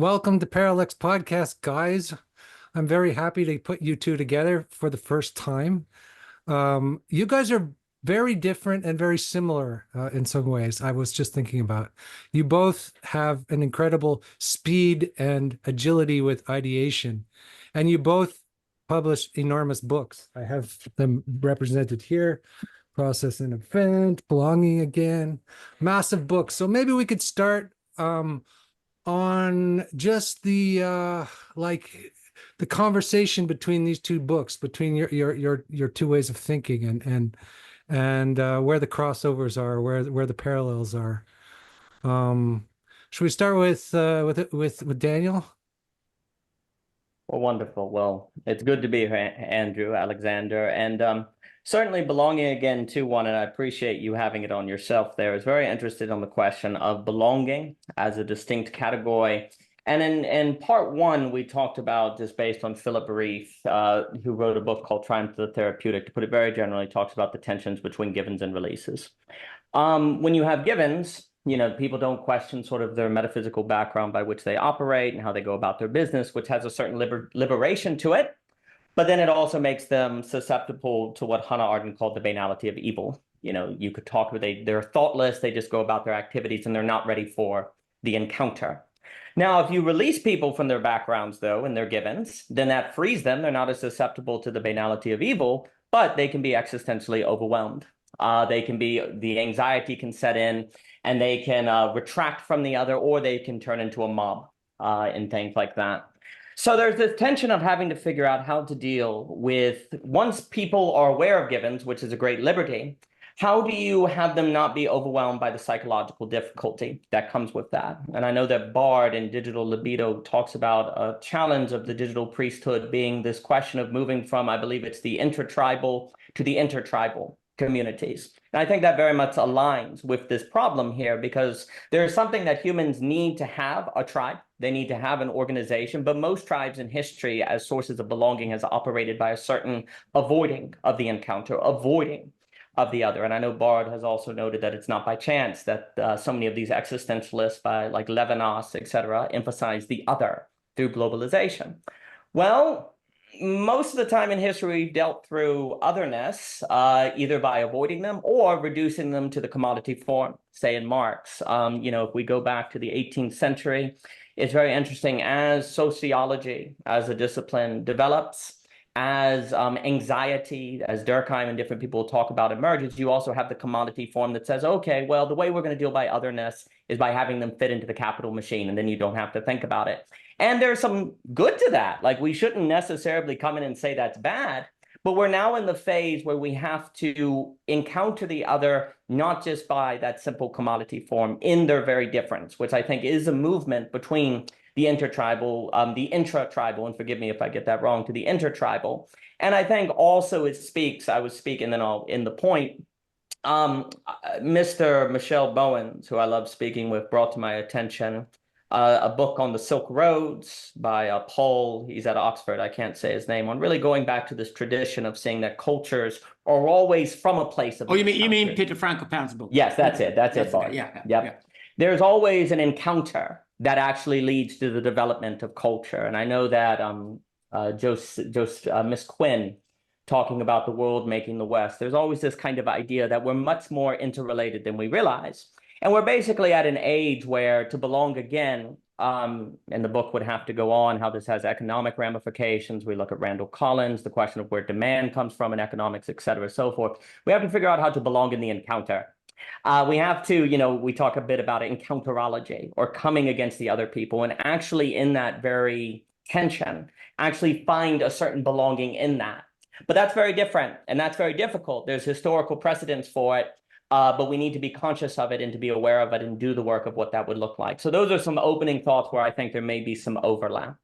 Welcome to Parallax Podcast, guys. I'm very happy to put you two together for the first time. You guys are very different and very similar in some ways. I was just thinking about you both have an incredible speed and agility with ideation, and you both publish enormous books. I have them represented here. Process and Event, Belonging Again, massive books. So maybe we could start on just the the conversation between these two books, between your two ways of thinking, and where the crossovers are, where the parallels are. Should we start with Daniel? Well, wonderful. Well, it's good to be here, Andrew, Alexander, and certainly Belonging Again to one, and I appreciate you having it on yourself there. I was very interested on the question of belonging as a distinct category. And in part one, we talked about, just based on Philip Reith, who wrote a book called Triumph of the Therapeutic, to put it very generally, talks about the tensions between givens and releases. When you have givens, people don't question sort of their metaphysical background by which they operate and how they go about their business, which has a certain liberation to it. But then it also makes them susceptible to what Hannah Arendt called the banality of evil. You could talk with they're thoughtless, they just go about their activities and they're not ready for the encounter. Now, if you release people from their backgrounds, though, and their givens, then that frees them. They're not as susceptible to the banality of evil, but they can be existentially overwhelmed. The anxiety can set in, and they can retract from the other, or they can turn into a mob and things like that. So there's this tension of having to figure out how to deal with, once people are aware of givens, which is a great liberty, how do you have them not be overwhelmed by the psychological difficulty that comes with that? And I know that Bard in Digital Libido talks about a challenge of the digital priesthood being this question of moving from, I believe it's the intratribal to the intertribal communities. And I think that very much aligns with this problem here, because there is something that humans need to have: a tribe. They need to have an organization, but most tribes in history as sources of belonging has operated by a certain avoiding of the encounter, avoiding of the other. And I know Bard has also noted that it's not by chance that so many of these existentialists, like Levinas, et cetera, emphasize the other through globalization. Well, most of the time in history, we've dealt through otherness, either by avoiding them or reducing them to the commodity form, say in Marx. If we go back to the 18th century, it's very interesting as sociology as a discipline develops, as anxiety, as Durkheim and different people talk about emerges, you also have the commodity form that says, okay, well, the way we're going to deal by otherness is by having them fit into the capital machine, and then you don't have to think about it. And there's some good to that. Like, we shouldn't necessarily come in and say that's bad, but we're now in the phase where we have to encounter the other, not just by that simple commodity form, in their very difference, which I think is a movement between the intertribal, the intratribal, and forgive me if I get that wrong, to the intertribal. And I think also it speaks, I was speaking, then I'll end the point, Mr. Michelle Bowens, who I love speaking with, brought to my attention a book on the Silk Roads by Paul, he's at Oxford, I can't say his name, on really going back to this tradition of saying that cultures are always from a place of... Oh, you mean Peter Franco Pound's book? Yes, that's it, Bart. Yeah. There's always an encounter that actually leads to the development of culture. And I know that Miss Quinn, talking about the world making the West, there's always this kind of idea that we're much more interrelated than we realize. And we're basically at an age where to belong again, and the book would have to go on how this has economic ramifications. We look at Randall Collins, the question of where demand comes from in economics, et cetera, so forth. We have to figure out how to belong in the encounter. We have to, we talk a bit about encounterology, or coming against the other people, and actually in that very tension, actually find a certain belonging in that. But that's very different, and that's very difficult. There's historical precedents for it, but we need to be conscious of it and to be aware of it and do the work of what that would look like. So those are some opening thoughts where I think there may be some overlap.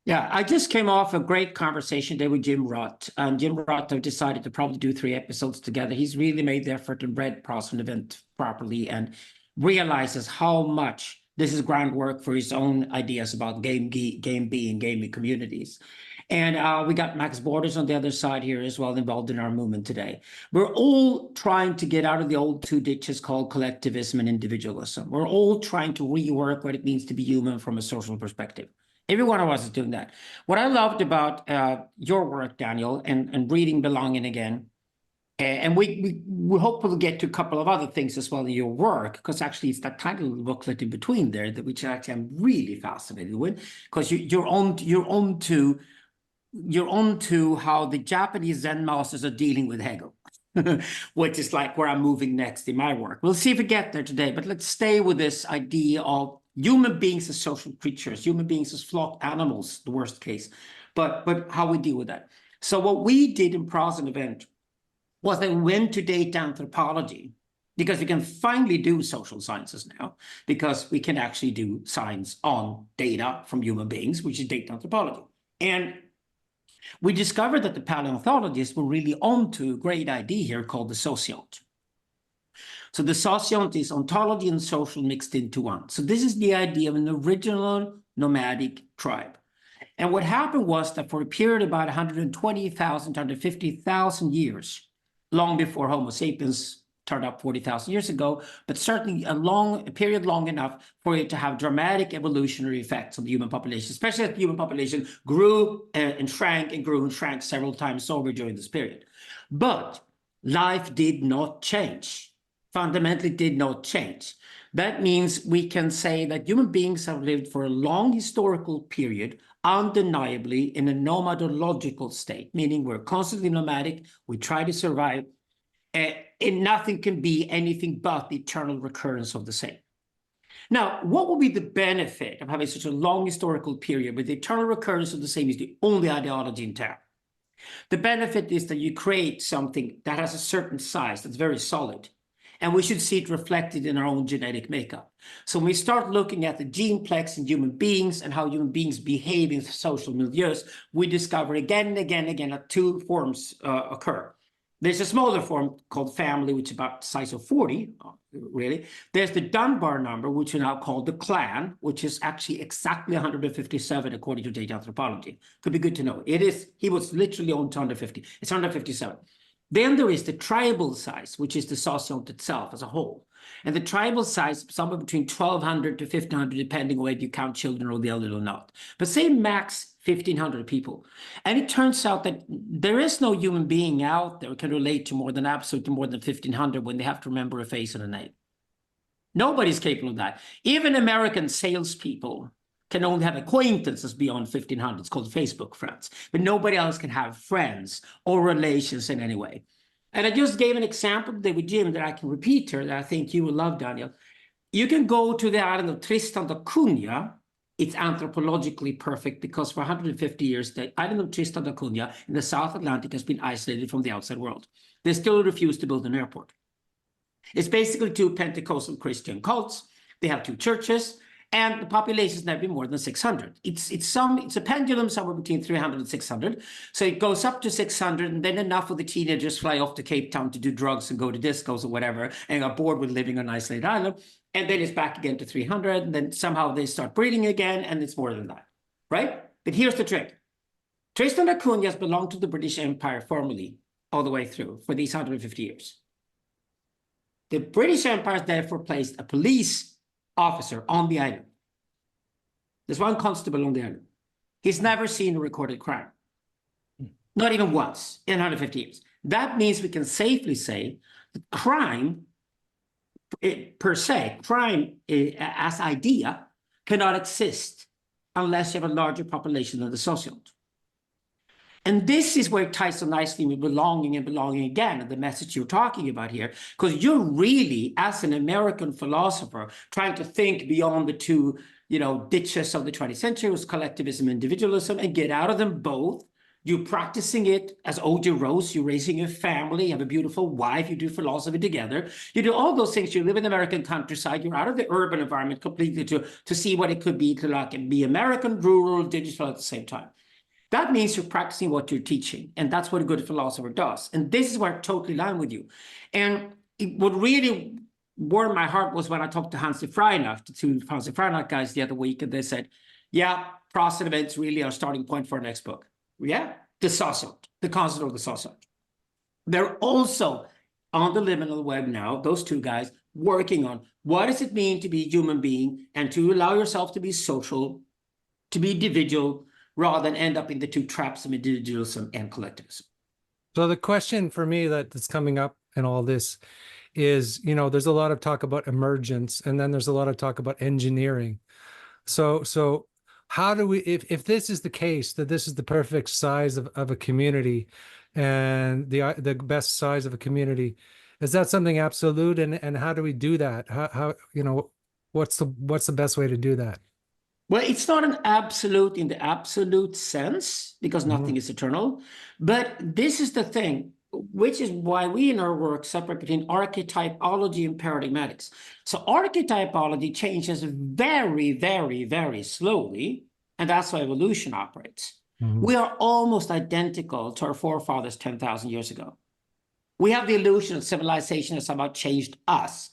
Yeah, I just came off a great conversation today with Jim Roth. And Jim Roth have decided to probably do 3 episodes together. He's really made the effort and read Process and Event properly and realizes how much this is groundwork for his own ideas about game B and gaming communities. And we got Max Borders on the other side here as well, involved in our movement today. We're all trying to get out of the old two ditches called collectivism and individualism. We're all trying to rework what it means to be human from a social perspective. Every one of us is doing that. What I loved about your work, Daniel, and reading Belonging Again, and we hope we'll get to a couple of other things as well in your work, because actually it's that tiny little booklet in between there that which actually I'm really fascinated with, because you're on to how the Japanese Zen masters are dealing with Hegel, which is like where I'm moving next in my work. We'll see if we get there today, but let's stay with this idea of human beings as social creatures, human beings as flock animals, the worst case, but how we deal with that. So what we did in Pros and Event was that we went to data anthropology, because we can finally do social sciences now, because we can actually do science on data from human beings, which is data anthropology. And we discovered that the paleontologists were really onto a great idea here called the sociont. So the sociont is ontology and social mixed into one. So this is the idea of an original nomadic tribe. And what happened was that for a period of about 120,000 to 150,000 years, long before Homo sapiens turned up 40,000 years ago, but certainly a period long enough for it to have dramatic evolutionary effects on the human population, especially as the human population grew and shrank and grew and shrank several times over during this period. But life did not change, fundamentally did not change. That means we can say that human beings have lived for a long historical period, undeniably in a nomadological state, meaning we're constantly nomadic, we try to survive, and nothing can be anything but the eternal recurrence of the same. Now, what will be the benefit of having such a long historical period with the eternal recurrence of the same is the only ideology in town? The benefit is that you create something that has a certain size that's very solid, and we should see it reflected in our own genetic makeup. So when we start looking at the geneplex in human beings and how human beings behave in social milieus, we discover again and again and again that two forms occur. There's a smaller form called family, which is about the size of 40, really. There's the Dunbar number, which we now call the clan, which is actually exactly 157 according to data anthropology. Could be good to know. It is, he was literally on to 150. It's 157. Then there is the tribal size, which is the sociont itself as a whole. And the tribal size, somewhere between 1,200 to 1,500, depending on whether you count children or the elderly or not. But say max 1,500 people. And it turns out that there is no human being out there who can relate to more than 1,500 when they have to remember a face and a name. Nobody's capable of that. Even American salespeople can only have acquaintances beyond 1,500. It's called Facebook friends. But nobody else can have friends or relations in any way. And I just gave an example today with Jim that I can repeat here that I think you will love, Daniel. You can go to the island of Tristan da Cunha. It's anthropologically perfect because for 150 years, the island of Tristan da Cunha in the South Atlantic has been isolated from the outside world. They still refuse to build an airport. It's basically two Pentecostal Christian cults. They have two churches. And the population has never been more than 600. It's a pendulum somewhere between 300 and 600. So it goes up to 600, and then enough of the teenagers fly off to Cape Town to do drugs and go to discos or whatever, and are bored with living on an isolated island. And then it's back again to 300, and then somehow they start breeding again, and it's more than that, right? But here's the trick. Tristan da Cunha has belonged to the British Empire formally all the way through for these 150 years. The British Empire therefore placed a police officer on the island. There's one constable on the island. He's never seen a recorded crime. Not even once in 150 years. That means we can safely say that crime per se, crime as idea cannot exist unless you have a larger population than the sociont. And this is where it ties so nicely with belonging and belonging again, and the message you're talking about here, because you're really, as an American philosopher, trying to think beyond the two, ditches of the 20th century, was collectivism and individualism, and get out of them both. You're practicing it as O.J. Rose, you're raising a family, you have a beautiful wife, you do philosophy together. You do all those things, you live in the American countryside, you're out of the urban environment completely to see what it could be to like be American, rural, digital at the same time. That means you're practicing what you're teaching, and that's what a good philosopher does. And this is where I totally align with you. And what really warmed my heart was when I talked to Hansi Freinacht, the two Hansi Freinacht guys the other week, and they said, yeah, Pros and Events really are a starting point for our next book. the Socium, the concept of the Socium. They're also on the liminal web now, those two guys, working on what does it mean to be a human being and to allow yourself to be social, to be individual, rather than end up in the two traps of individualism and collectivism. So the question for me that's coming up in all this is, there's a lot of talk about emergence, and then there's a lot of talk about engineering. So how do we, if this is the case, that this is the perfect size of a community and the best size of a community, is that something absolute? And how do we do that? How what's the best way to do that? Well, it's not an absolute in the absolute sense, because nothing is eternal. But this is the thing, which is why we in our work separate between archetypology and paradigmatics. So archetypology changes very, very, very slowly, and that's how evolution operates. We are almost identical to our forefathers 10,000 years ago. We have the illusion that civilization has somehow changed us.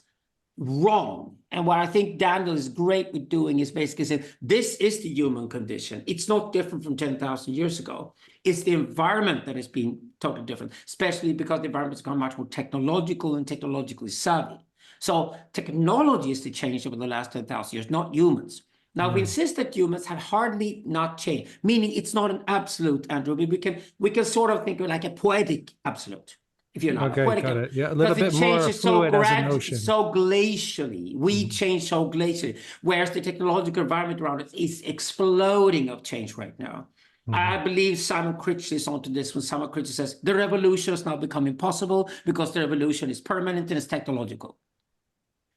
Wrong. And what I think Daniel is great with doing is basically saying, this is the human condition. It's not different from 10,000 years ago. It's the environment that has been totally different, especially because the environment has become much more technological and technologically savvy. So technology is the change over the last 10,000 years, not humans. Now, we insist that humans have hardly not changed, meaning it's not an absolute, Andrew. We can sort of think of like a poetic absolute. If you're not okay, got it. Yeah, a little bit more fluid as a notion. So glacially, we change so glacially, whereas the technological environment around it is exploding of change right now. I believe Simon Critchley is onto this when Simon Critchley says the revolution is now becoming possible because the revolution is permanent and it's technological.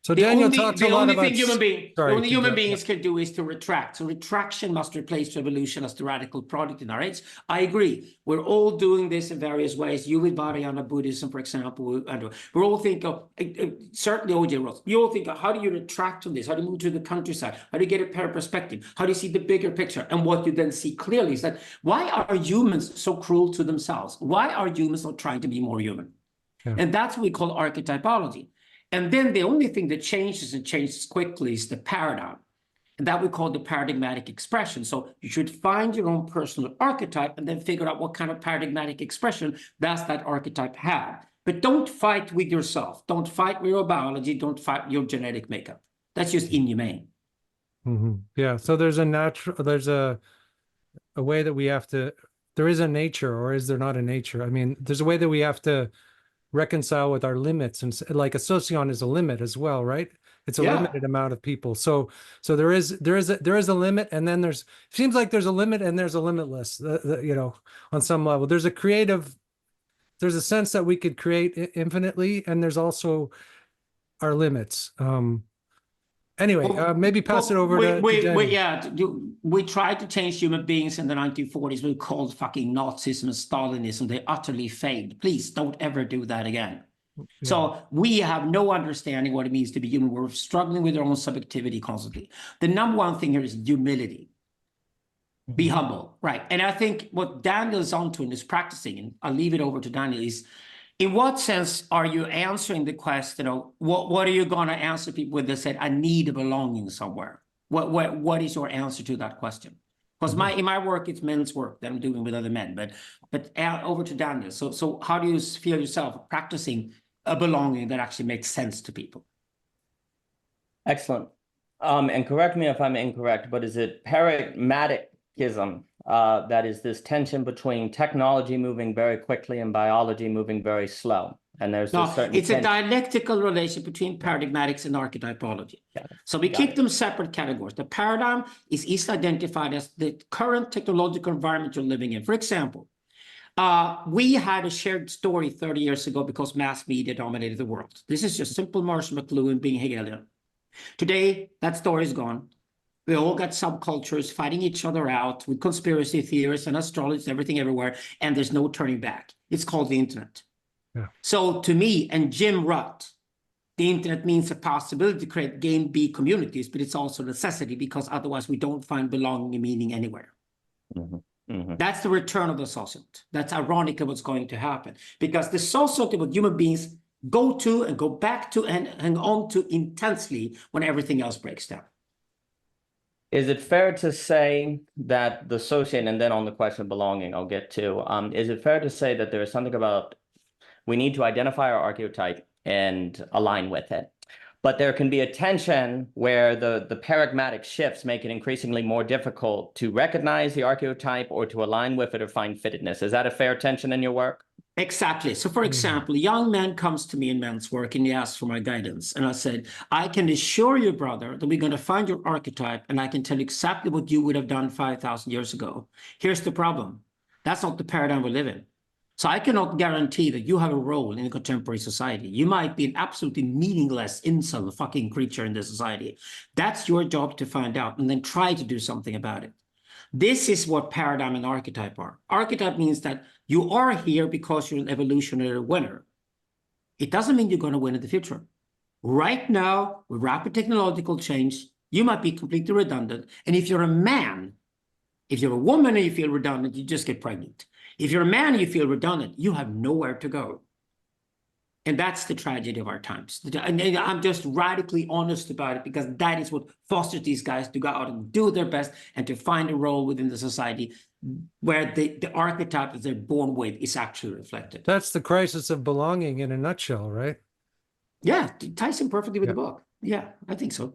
So Daniel talks a lot about... The only human beings can do is to retract. So retraction must replace revolution as the radical product in our age. I agree. We're all doing this in various ways. You with Vajrayana Buddhism, for example, and we're all thinking of, certainly O.J. Ross, you all think of how do you retract from this? How do you move to the countryside? How do you get a pair perspective? How do you see the bigger picture? And what you then see clearly is that why are humans so cruel to themselves? Why are humans not trying to be more human? Yeah. And that's what we call archetypology. And then the only thing that changes and changes quickly is the paradigm. And that we call the paradigmatic expression. So you should find your own personal archetype and then figure out what kind of paradigmatic expression does that archetype have. But don't fight with yourself. Don't fight with your biology. Don't fight with your genetic makeup. That's just inhumane. Yeah. So there's a way that we have to, there is a nature, or is there not a nature? I mean, there's a way that we have to reconcile with our limits, and like a Socium is a limit as well, right? It's a limited amount of people. So there is a limit, and then it seems like there's a limit and there's a limitless, on some level. There's a sense that we could create infinitely, and there's also our limits. Anyway, maybe pass it over to Danny. We tried to change human beings in the 1940s. We called fucking Nazism and Stalinism. They utterly failed. Please don't ever do that again. Yeah. So we have no understanding what it means to be human. We're struggling with our own subjectivity constantly. The number one thing here is humility. Be humble, right? And I think what Daniel is onto and is practicing, and I'll leave it over to Daniel, is in what sense are you answering the question of what are you going to answer people when they said, I need a belonging somewhere? What is your answer to that question? Because in my work, it's men's work that I'm doing with other men, but over to Daniel. So how do you feel yourself practicing a belonging that actually makes sense to people? Excellent. And correct me if I'm incorrect, but is it paradigmatism? That is this tension between technology moving very quickly and biology moving very slow. And there's a dialectical relation between paradigmatics and archetypology. So we keep them separate categories. The paradigm is easily identified as the current technological environment you're living in. For example, we had a shared story 30 years ago because mass media dominated the world. This is just simple Marshall McLuhan being Hegelian. Today, that story is gone. We all got subcultures fighting each other out with conspiracy theorists and astrologists, everything everywhere, and there's no turning back. It's called the internet. Yeah. So to me and Jim Rutt, the internet means a possibility to create game B communities, but it's also a necessity because otherwise we don't find belonging and meaning anywhere. That's the return of the socialist. That's ironically what's going to happen because the socialist what human beings go to and go back to and hang on to intensely when everything else breaks down. Is it fair to say that the Socium, and then on the question of belonging, I'll get to, is it fair to say that there is something about we need to identify our archetype and align with it? But there can be a tension where the paradigmatic shifts make it increasingly more difficult to recognize the archetype or to align with it or find fittedness. Is that a fair tension in your work? Exactly. So, for example, a young man comes to me in men's work and he asks for my guidance. And I said, I can assure you, brother, that we're going to find your archetype and I can tell you exactly what you would have done 5,000 years ago. Here's the problem. That's not the paradigm we live in. So I cannot guarantee that you have a role in a contemporary society. You might be an absolutely meaningless incel fucking creature in the society. That's your job to find out and then try to do something about it. This is what paradigm and archetype are. Archetype means that you are here because you're an evolutionary winner. It doesn't mean you're going to win in the future. Right now, with rapid technological change, you might be completely redundant. And if you're a man, if you're a woman and you feel redundant, you just get pregnant. If you're a man and you feel redundant, you have nowhere to go. And that's the tragedy of our times. And I'm just radically honest about it because that is what fosters these guys to go out and do their best and to find a role within the society where the archetype that they're born with is actually reflected. That's the crisis of belonging in a nutshell, right? Yeah, it ties in perfectly with the book. Yeah, I think so.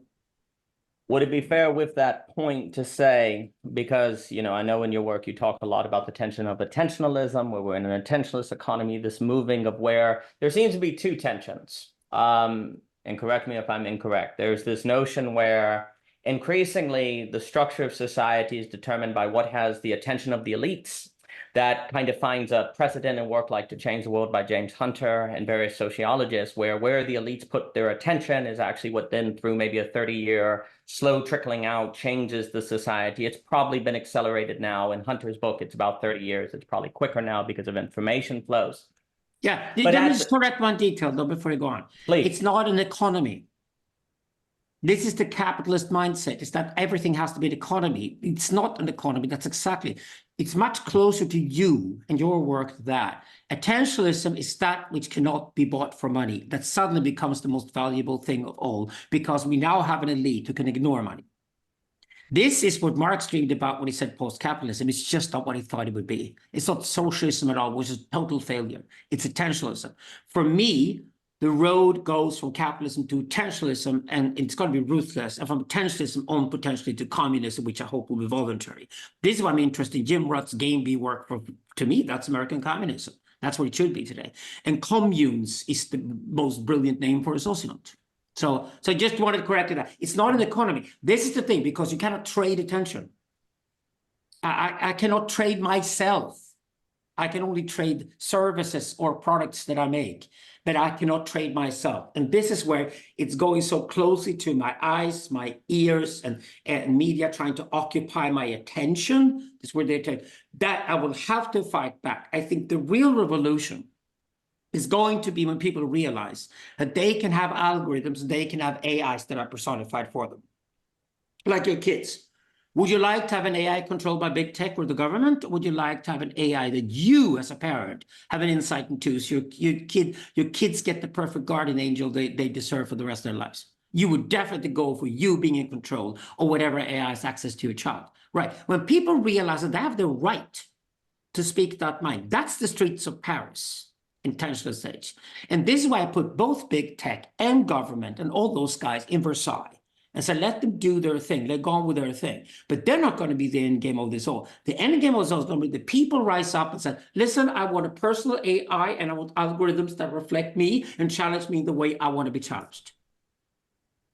Would it be fair with that point to say, because, I know in your work you talk a lot about the tension of intentionalism, where we're in an intentionalist economy, this moving of where there seems to be two tensions. And correct me if I'm incorrect. There's this notion where increasingly the structure of society is determined by what has the attention of the elites. That kind of finds a precedent in work like To Change the World by James Hunter and various sociologists, where the elites put their attention is actually what then through maybe a 30-year slow trickling out changes the society. It's probably been accelerated now. In Hunter's book, it's about 30 years. It's probably quicker now because of information flows. Yeah, let me just correct one detail though before you go on. Please. It's not an economy. This is the capitalist mindset, is that everything has to be an economy. It's not an economy. That's exactly. It's much closer to you and your work than that. Attentionalism is that which cannot be bought for money. That suddenly becomes the most valuable thing of all because we now have an elite who can ignore money. This is what Marx dreamed about when he said post-capitalism. It's just not what he thought it would be. It's not socialism at all, which is total failure. It's attentionalism. For me, the road goes from capitalism to attentionalism, and it's going to be ruthless, and from attentionalism on potentially to communism, which I hope will be voluntary. This is why I'm interested in Jim Rutt's Game B work. To me, that's American communism. That's what it should be today. And communes is the most brilliant name for a socialist. So I just wanted to correct that. It's not an economy. This is the thing, because you cannot trade attention. I cannot trade myself. I can only trade services or products that I make, but I cannot trade myself. And this is where it's going so closely to my eyes, my ears, and media trying to occupy my attention. This is where they take that I will have to fight back. I think the real revolution is going to be when people realize that they can have algorithms, they can have AIs that are personified for them. Like your kids. Would you like to have an AI controlled by big tech or the government? Or would you like to have an AI that you, as a parent, have an insight into so your kids get the perfect guardian angel they deserve for the rest of their lives? You would definitely go for you being in control or whatever AI has access to your child. Right. When people realize that they have the right to speak that mind, that's the streets of Paris. Intentionalist age. And this is why I put both big tech and government and all those guys in Versailles and said, let them do their thing. They're gone with their thing. But they're not going to be the end game of this all. The end game of this all is going to be the people rise up and say, listen, I want a personal AI and I want algorithms that reflect me and challenge me the way I want to be challenged.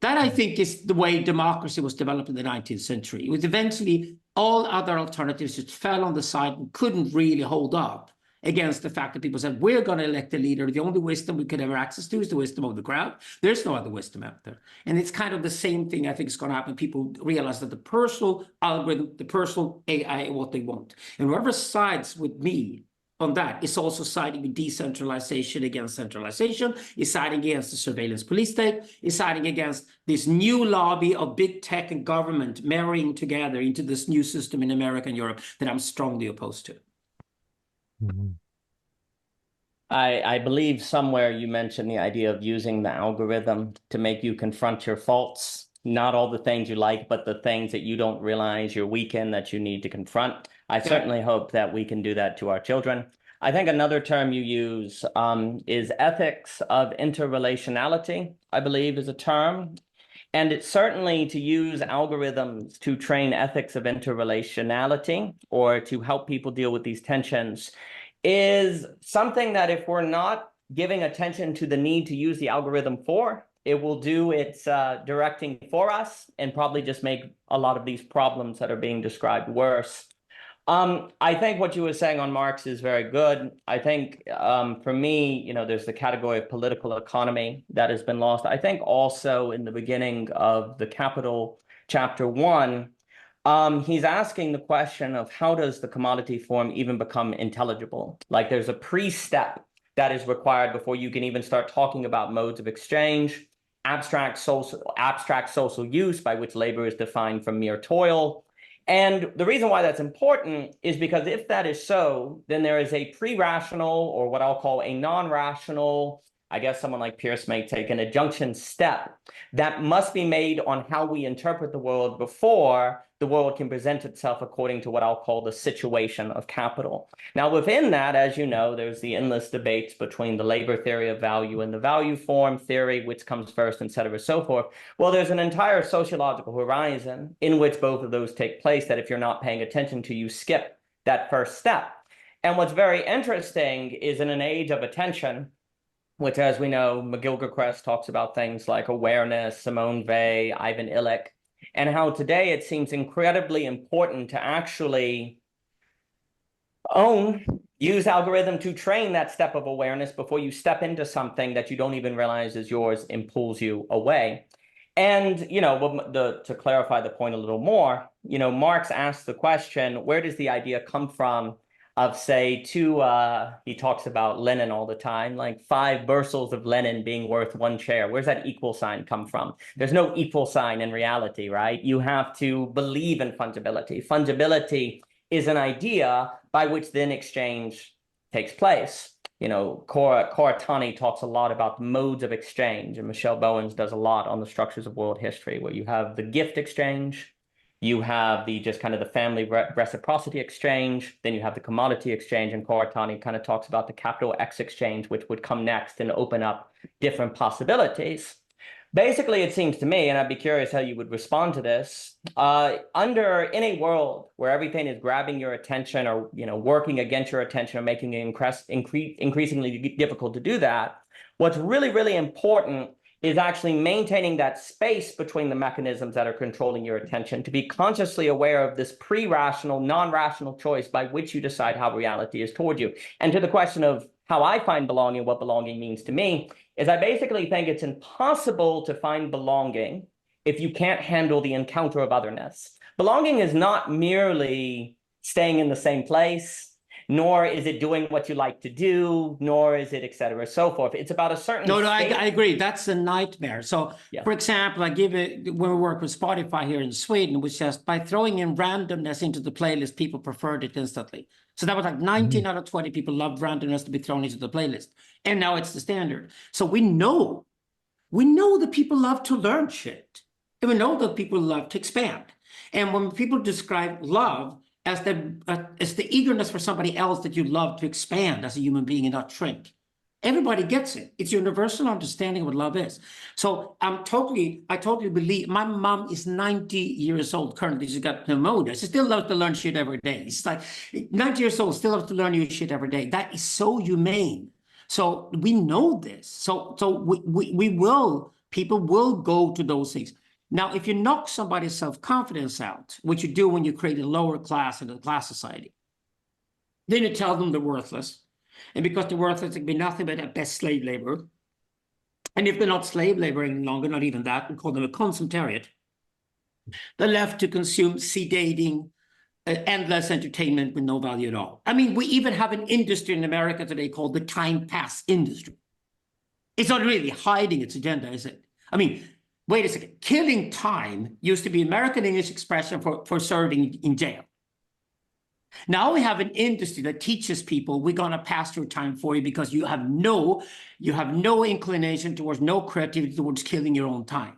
That, I think, is the way democracy was developed in the 19th century. It was eventually all other alternatives just fell on the side and couldn't really hold up against the fact that people said, we're going to elect a leader. The only wisdom we could have access to is the wisdom of the crowd. There's no other wisdom out there. And it's kind of the same thing I think is going to happen. People realize that the personal algorithm, the personal AI are what they want. And whoever sides with me on that is also siding with decentralization against centralization, is siding against the surveillance police state, is siding against this new lobby of big tech and government marrying together into this new system in America and Europe that I'm strongly opposed to. Mm-hmm. I believe somewhere you mentioned the idea of using the algorithm to make you confront your faults, not all the things you like, but the things that you don't realize you're weak in that you need to confront. I certainly hope that we can do that to our children. I think another term you use is ethics of interrelationality, I believe is a term. And it's certainly to use algorithms to train ethics of interrelationality or to help people deal with these tensions is something that if we're not giving attention to the need to use the algorithm for, it will do its directing for us and probably just make a lot of these problems that are being described worse. I think what you were saying on Marx is very good. I think for me, you know, there's the category of political economy that has been lost. I think also in the beginning of the Capital Chapter 1, he's asking the question of how does the commodity form even become intelligible? Like there's a pre-step that is required before you can even start talking about modes of exchange, abstract social use by which labor is defined from mere toil. And the reason why that's important is because if that is so, then there is a pre-rational or what I'll call a non-rational, I guess someone like Peirce may take an adjunction step that must be made on how we interpret the world before the world can present itself according to what I'll call the situation of capital. Now, within that, as you know, there's the endless debates between the labor theory of value and the value form theory, which comes first, et cetera, so forth. Well, there's an entire sociological horizon in which both of those take place that if you're not paying attention to, you skip that first step. And what's very interesting is in an age of attention, which, as we know, McGilchrist talks about things like awareness, Simone Weil, Ivan Illich, and how today it seems incredibly important to actually use algorithm to train that step of awareness before you step into something that you don't even realize is yours and pulls you away. And, you know, to clarify the point a little more, you know, Marx asked the question, where does the idea come from of, say, he talks about Lenin all the time, like 5 bursars of Lenin being worth 1 chair. Where's that equal sign come from? There's no equal sign in reality, right? You have to believe in fungibility. Fungibility is an idea by which then exchange takes place. You know, Koratani talks a lot about modes of exchange, and Michelle Bowens does a lot on the structures of world history, where you have the gift exchange, you have the just kind of the family reciprocity exchange, then you have the commodity exchange, and Koratani kind of talks about the capital X exchange, which would come next and open up different possibilities. Basically, it seems to me, and I'd be curious how you would respond to this, in a world where everything is grabbing your attention or, you know, working against your attention or making it increasingly difficult to do that, what's really, really important is actually maintaining that space between the mechanisms that are controlling your attention, to be consciously aware of this pre-rational, non-rational choice by which you decide how reality is toward you. And to the question of how I find belonging, what belonging means to me, is I basically think it's impossible to find belonging if you can't handle the encounter of otherness. Belonging is not merely staying in the same place, nor is it doing what you like to do, nor is it, et cetera, so forth. It's about a certain No, I agree. That's a nightmare. So, yeah. For example, I give it when we work with Spotify here in Sweden, which says by throwing in randomness into the playlist, people preferred it instantly. So that was like 19 out of 20 people loved randomness to be thrown into the playlist. And now it's the standard. So we know that people love to learn shit. And we know that people love to expand. And when people describe love as the eagerness for somebody else that you love to expand as a human being and not shrink, everybody gets it. It's universal understanding of what love is. So I totally believe. My mom is 90 years old currently. She's got pneumonia. She still loves to learn shit every day. It's like 90 years old, still loves to learn new shit every day. That is so humane. So we know this. So people will go to those things. Now, if you knock somebody's self-confidence out, which you do when you create a lower class in a class society, then you tell them they're worthless. And because they're worthless, it can be nothing but at best slave labor. And if they're not slave labor any longer, not even that, we call them a consummariat. They're left to consume sedating, endless entertainment with no value at all. I mean, we even have an industry in America today called the time pass industry. It's not really hiding its agenda, is it? I mean, wait a second. Killing time used to be American English expression for serving in jail. Now we have an industry that teaches people we're going to pass your time for you because you have no inclination towards, no creativity towards killing your own time.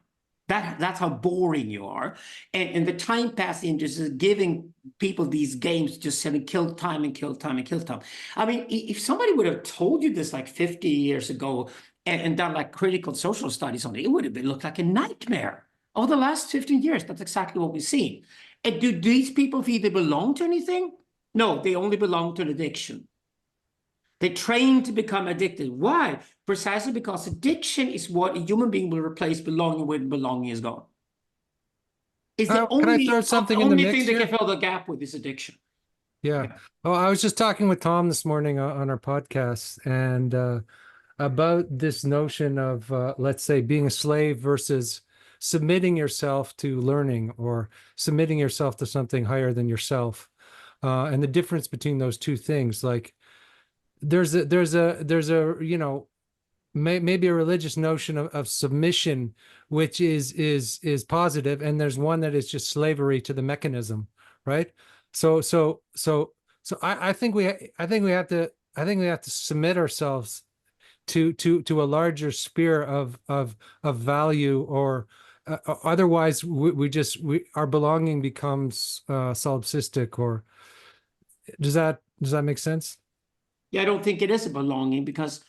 That's how boring you are. And the time passing just is giving people these games, just saying kill time and kill time and kill time. I mean, if somebody would have told you this like 50 years ago and done like critical social studies on it, it would have looked like a nightmare. Over the last 15 years, that's exactly what we've seen. And do these people feel they belong to anything? No, they only belong to an addiction. They train to become addicted. Why? Precisely because addiction is what a human being will replace belonging with. Belonging is gone. It's the Can I throw something in the only mix thing that here? can fill the gap with is addiction. Yeah. Yeah. Oh, I was just talking with Tom this morning on our podcast and about this notion of, let's say, being a slave versus submitting yourself to learning or submitting yourself to something higher than yourself, and the difference between those two things. Like, there's a you know, maybe a religious notion of submission, which is positive, and there's one that is just slavery to the mechanism, right? So I think we have to submit ourselves to a larger sphere of value, or otherwise our belonging becomes solipsistic. Or does that make sense? Yeah, I don't think it is a belonging, because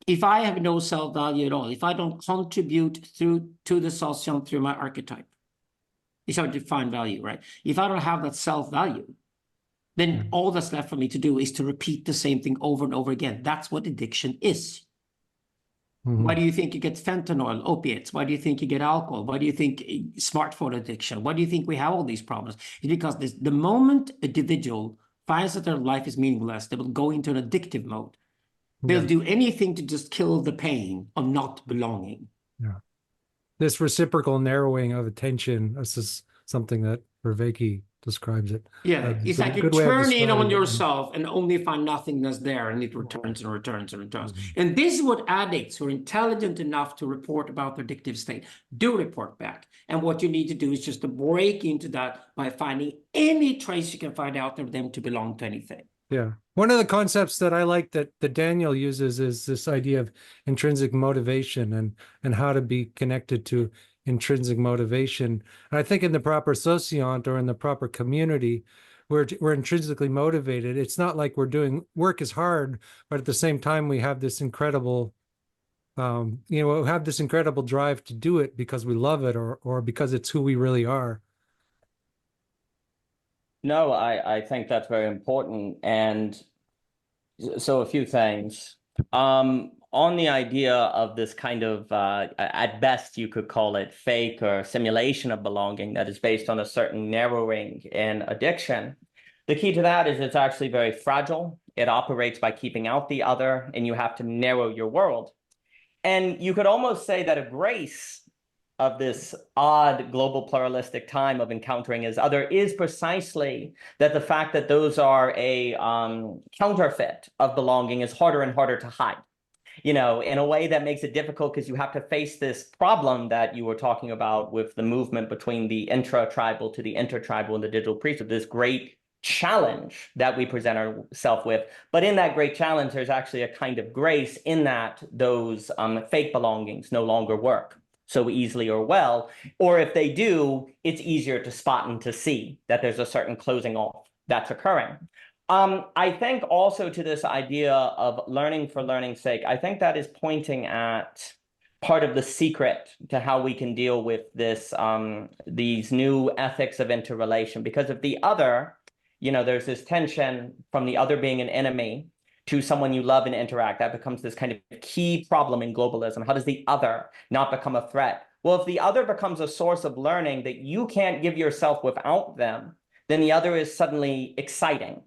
if I have no self-value at all, if I don't contribute to the Socium through my archetype, it's how I define value, right? If I don't have that self-value, then all that's left for me to do is to repeat the same thing over and over again. That's what addiction is. Why do you think you get fentanyl, opiates? Why do you think you get alcohol? Why do you think smartphone addiction? Why do you think we have all these problems? It's because the moment an individual finds that their life is meaningless, they will go into an addictive mode. They'll do anything to just kill the pain of not belonging. Yeah. This reciprocal narrowing of attention, this is something that Vervaeke describes it. Yeah, it's like you turn in on yourself and only find nothingness there, and it returns and returns and returns. And this is what addicts who are intelligent enough to report about their addictive state do report back. And what you need to do is just to break into that by finding any trace you can find out of them to belong to anything. Yeah. One of the concepts that I like that Daniel uses is this idea of intrinsic motivation and how to be connected to intrinsic motivation. And I think in the proper sociant, or in the proper community, we're intrinsically motivated. It's not like we're doing work is hard, but at the same time we have this incredible have this incredible drive to do it because we love it, or because it's who we really are. No, I think that's very important. And so a few things. On the idea of this kind of, at best, you could call it fake or simulation of belonging that is based on a certain narrowing in addiction. The key to that is it's actually very fragile. It operates by keeping out the other, and you have to narrow your world. And you could almost say that a grace of this odd global pluralistic time of encountering as other is precisely that the fact that those are a counterfeit of belonging is harder and harder to hide. In a way that makes it difficult, because you have to face this problem that you were talking about with the movement between the intra-tribal to the intertribal and the digital priesthood, this great challenge that we present ourselves with. But in that great challenge, there's actually a kind of grace in that those fake belongings no longer work so easily or well, or if they do, it's easier to spot and to see that there's a certain closing off that's occurring. I think also to this idea of learning for learning's sake, I think that is pointing at part of the secret to how we can deal with this, these new ethics of interrelation. Because if the other, there's this tension from the other being an enemy to someone you love and interact, that becomes this kind of key problem in globalism. How does the other not become a threat? Well, if the other becomes a source of learning that you can't give yourself without them, then the other is suddenly exciting.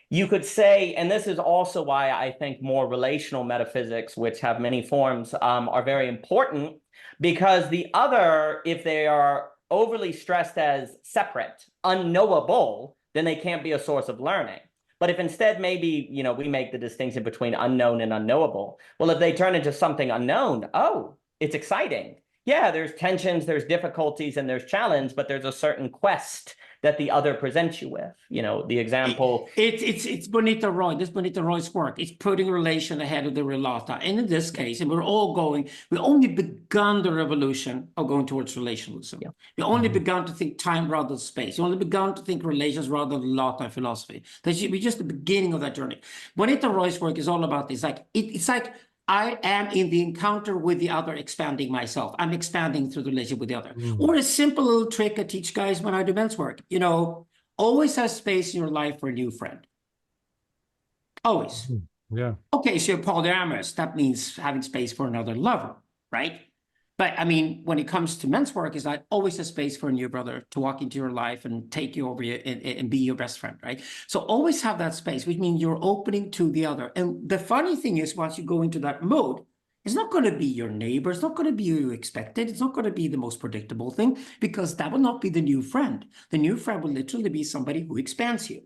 You could say, and this is also why I think more relational metaphysics, which have many forms, are very important, because the other, if they are overly stressed as separate, unknowable, then they can't be a source of learning. But if instead maybe, we make the distinction between unknown and unknowable, well, if they turn into something unknown, oh, it's exciting. yeah, there's tensions, there's difficulties, and there's challenge, but there's a certain quest that the other presents you with. You know, the example. It's Bonita Roy. This Bonita Roy's work. It's putting relation ahead of the relata. And in this case, and we only begun the revolution of going towards relationalism. Yeah. We only begun to think time rather than space. We only begun to think relations rather than relata philosophy. We're just the beginning of that journey. Bonita Roy's work is all about this. It's like I am in the encounter with the other, expanding myself. I'm expanding through the relationship with the other. Or a simple little trick I teach guys when I do men's work. You know, always have space in your life for a new friend. Always. Yeah. Okay, so you're polyamorous. That means having space for another lover, right? But I mean, when it comes to men's work, is like always a space for a new brother to walk into your life and take you over and be your best friend, right? So always have that space, which means you're opening to the other. And the funny thing is, once you go into that mode, it's not going to be your neighbor. It's not going to be who you expected. It's not going to be the most predictable thing, because that will not be the new friend. The new friend will literally be somebody who expands you.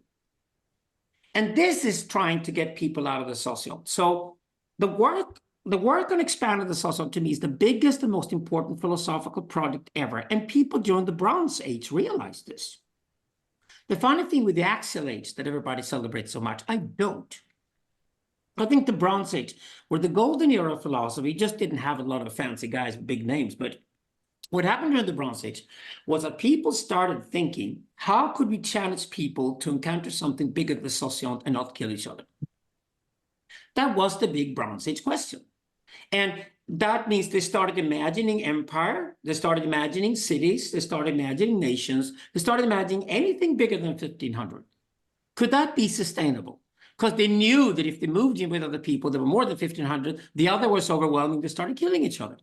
And this is trying to get people out of the Socium. So the work on expanding the Socium, to me, is the biggest and most important philosophical project ever. And people during the Bronze Age realized this. The funny thing with the Axial Age that everybody celebrates so much, I don't. I think the Bronze Age, where the golden era of philosophy just didn't have a lot of fancy guys with big names, but what happened during the Bronze Age was that people started thinking, how could we challenge people to encounter something bigger than the Socium and not kill each other? That was the big Bronze Age question. And that means they started imagining empire, they started imagining cities, they started imagining nations, they started imagining anything bigger than 1500. Could that be sustainable? Because they knew that if they moved in with other people that were more than 1500, the other was overwhelming, they started killing each other.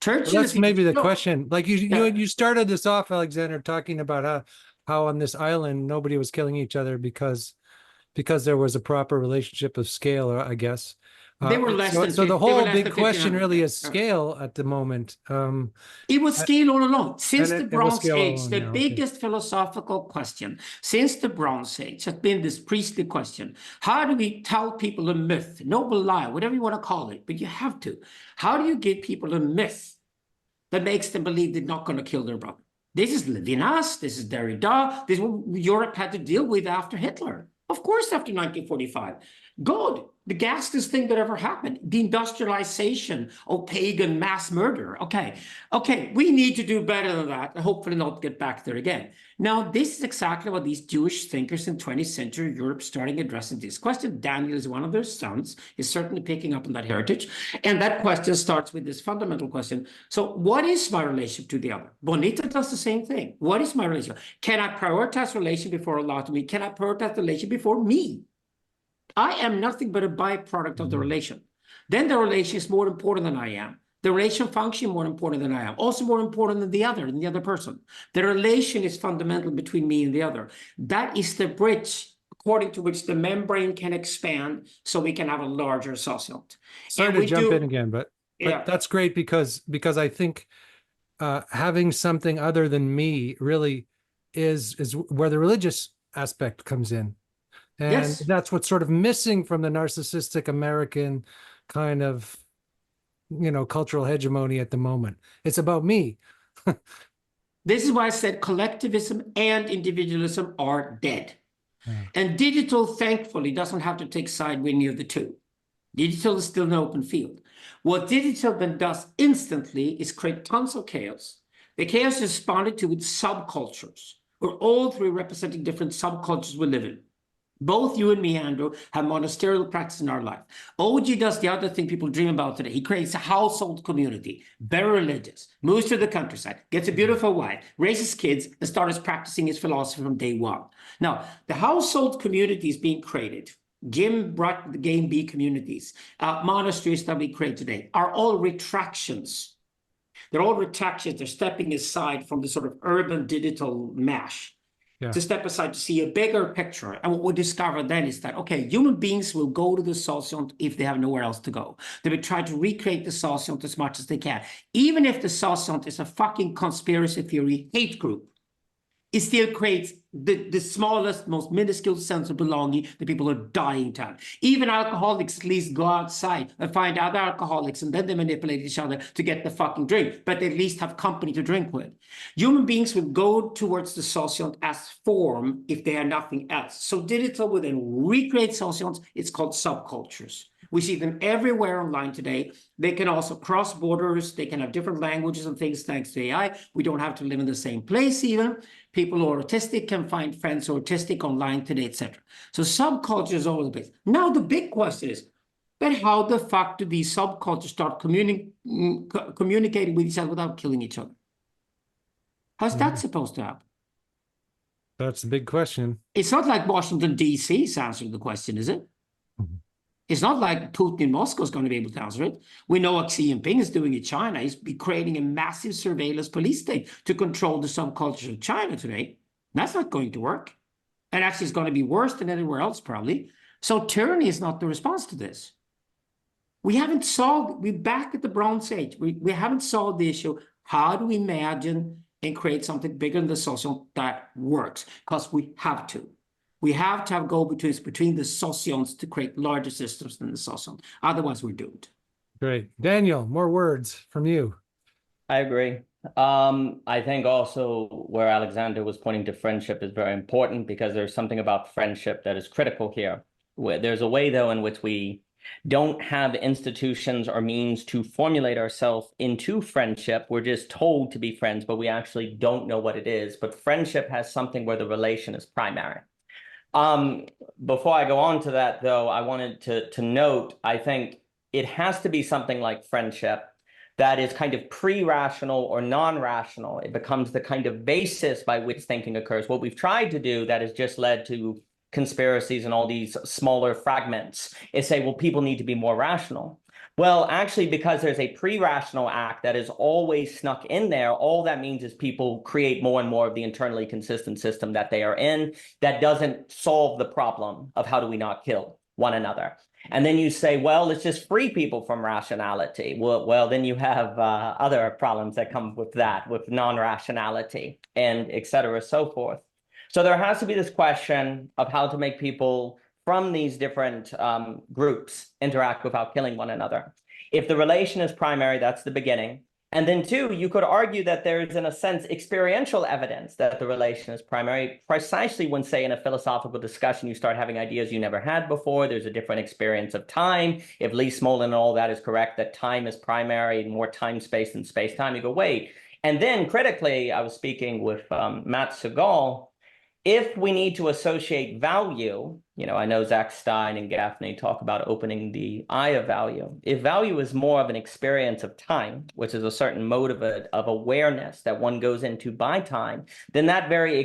Well, that's maybe the question. Like you started this off, Alexander, talking about how on this island nobody was killing each other because there was a proper relationship of scale, I guess. They were less than so the whole big question 1500. really is scale at the moment. It was scale all along. Since the Bronze Age, along, the yeah, biggest philosophical question since the Bronze Age has been this priestly question. How do we tell people a myth, noble lie, whatever you want to call it, but you have to. How do you give people a myth that makes them believe they're not going to kill their brother? This is Levinas, this is Derrida, this is what Europe had to deal with after Hitler. Of course, after 1945. Good. The ghastliest thing that ever happened, the industrialization of pagan mass murder. Okay, we need to do better than that and hopefully not get back there again. Now, this is exactly what these Jewish thinkers in 20th century Europe starting addressing this question. Daniel is one of their sons, is certainly picking up on that heritage. And that question starts with this fundamental question. So what is my relationship to the other? Bonita does the same thing. What is my relationship? Can I prioritize relation before Allah to me? Can I prioritize relation before me? I am nothing but a byproduct of the relation. Then the relation is more important than I am. The relation function more important than I am. Also more important than the other person. The relation is fundamental between me and the other. That is the bridge according to which the membrane can expand so we can have a larger Socium. Sorry to jump in again, but that's great because I think having something other than me really is where the religious aspect comes in. And that's what's sort of missing from the narcissistic American kind of, cultural hegemony at the moment. It's about me. This is why I said collectivism and individualism are dead. And digital, thankfully, doesn't have to take side with any of the two. Digital is still an open field. What digital then does instantly is create tons of chaos. The chaos is responded to with subcultures. We're all three representing different subcultures we live in. Both you and me, Andrew, have monasterial practice in our life. OG does the other thing people dream about today. He creates a household community, very religious, moves to the countryside, gets a beautiful wife, raises kids, and starts practicing his philosophy from day one. Now, the household community is being created. Jim brought the Game B communities, monasteries that we create today are all retractions. They're all retractions. They're stepping aside from the sort of urban digital mash. To step aside to see a bigger picture. And what we discover then is that, okay, human beings will go to the Socium if they have nowhere else to go. They will try to recreate the Socium as much as they can. Even if the Socium is a fucking conspiracy theory hate group. it still creates the smallest, most minuscule sense of belonging that people are dying to have. Even alcoholics at least go outside and find other alcoholics, and then they manipulate each other to get the fucking drink, but they at least have company to drink with. Human beings will go towards the socium as form if they are nothing else. So digital will then recreate sociums. It's called subcultures. We see them everywhere online today. They can also cross borders. They can have different languages and things thanks to AI. We don't have to live in the same place even. People who are autistic can find friends who are autistic online today, etc. So subcultures all over the place. Now the big question is, but how the fuck do these subcultures start communicating with each other without killing each other? How's that supposed to happen? That's a big question. It's not like Washington, D.C. is answering the question, is it? It's not like Putin in Moscow is going to be able to answer it. We know what Xi Jinping is doing in China. He's creating a massive surveillance police state to control the subculture of China today. That's not going to work. And actually, it's going to be worse than anywhere else, probably. So tyranny is not the response to this. We haven't solved, we're back at the Bronze Age. We haven't solved the issue. How do we imagine and create something bigger than the social that works? Because we have to. We have to have go-betweens between the socions to create larger systems than the socium. Otherwise, we're doomed. Great. Daniel, more words from you. I agree. I think also where Alexander was pointing to friendship is very important, because there's something about friendship that is critical here. There's a way, though, in which we don't have institutions or means to formulate ourselves into friendship. We're just told to be friends, but we actually don't know what it is. But friendship has something where the relation is primary. Before I go on to that, though, I wanted to note, I think it has to be something like friendship that is kind of pre-rational or non-rational. It becomes the kind of basis by which thinking occurs. What we've tried to do that has just led to conspiracies and all these smaller fragments is say, well, people need to be more rational. Well, actually, because there's a pre-rational act that is always snuck in there, all that means is people create more and more of the internally consistent system that they are in that doesn't solve the problem of how do we not kill one another. And then you say, well, let's just free people from rationality. Well, then you have other problems that come with that, with non-rationality and et cetera, so forth. So there has to be this question of how to make people from these different groups interact without killing one another. If the relation is primary, that's the beginning. And then two, you could argue that there is, in a sense, experiential evidence that the relation is primary, precisely when, say, in a philosophical discussion, you start having ideas you never had before. There's a different experience of time. If Lee Smolin and all that is correct, that time is primary and more time-space than space-time, you go, wait. And then critically, I was speaking with Matt Segal. If we need to associate value, I know Zach Stein and Gaffney talk about opening the eye of value. If value is more of an experience of time, which is a certain mode of awareness that one goes into by time, then that very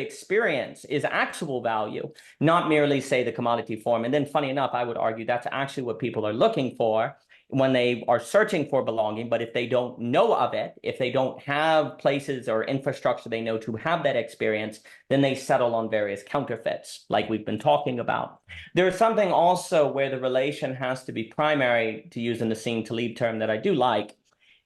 experience is actual value, not merely, say, the commodity form. And then, funny enough, I would argue that's actually what people are looking for when they are searching for belonging. But if they don't know of it, if they don't have places or infrastructure they know to have that experience, then they settle on various counterfeits, like we've been talking about. There's something also where the relation has to be primary, to use an Nassim Taleb term that I do like,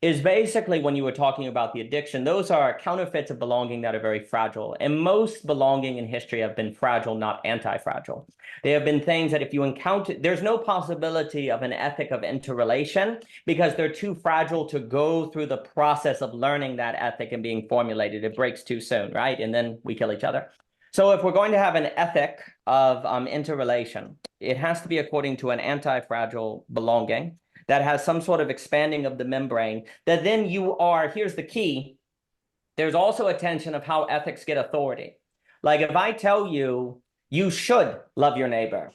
is basically when you were talking about the addiction, those are counterfeits of belonging that are very fragile. And most belonging in history have been fragile, not anti-fragile. They have been things that if you encounter, there's no possibility of an ethic of interrelation because they're too fragile to go through the process of learning that ethic and being formulated. It breaks too soon, right? And then we kill each other. So if we're going to have an ethic of interrelation, it has to be according to an anti-fragile belonging that has some sort of expanding of the membrane, that then you are, here's the key, there's also a tension of how ethics get authority. Like if I tell you, you should love your neighbor,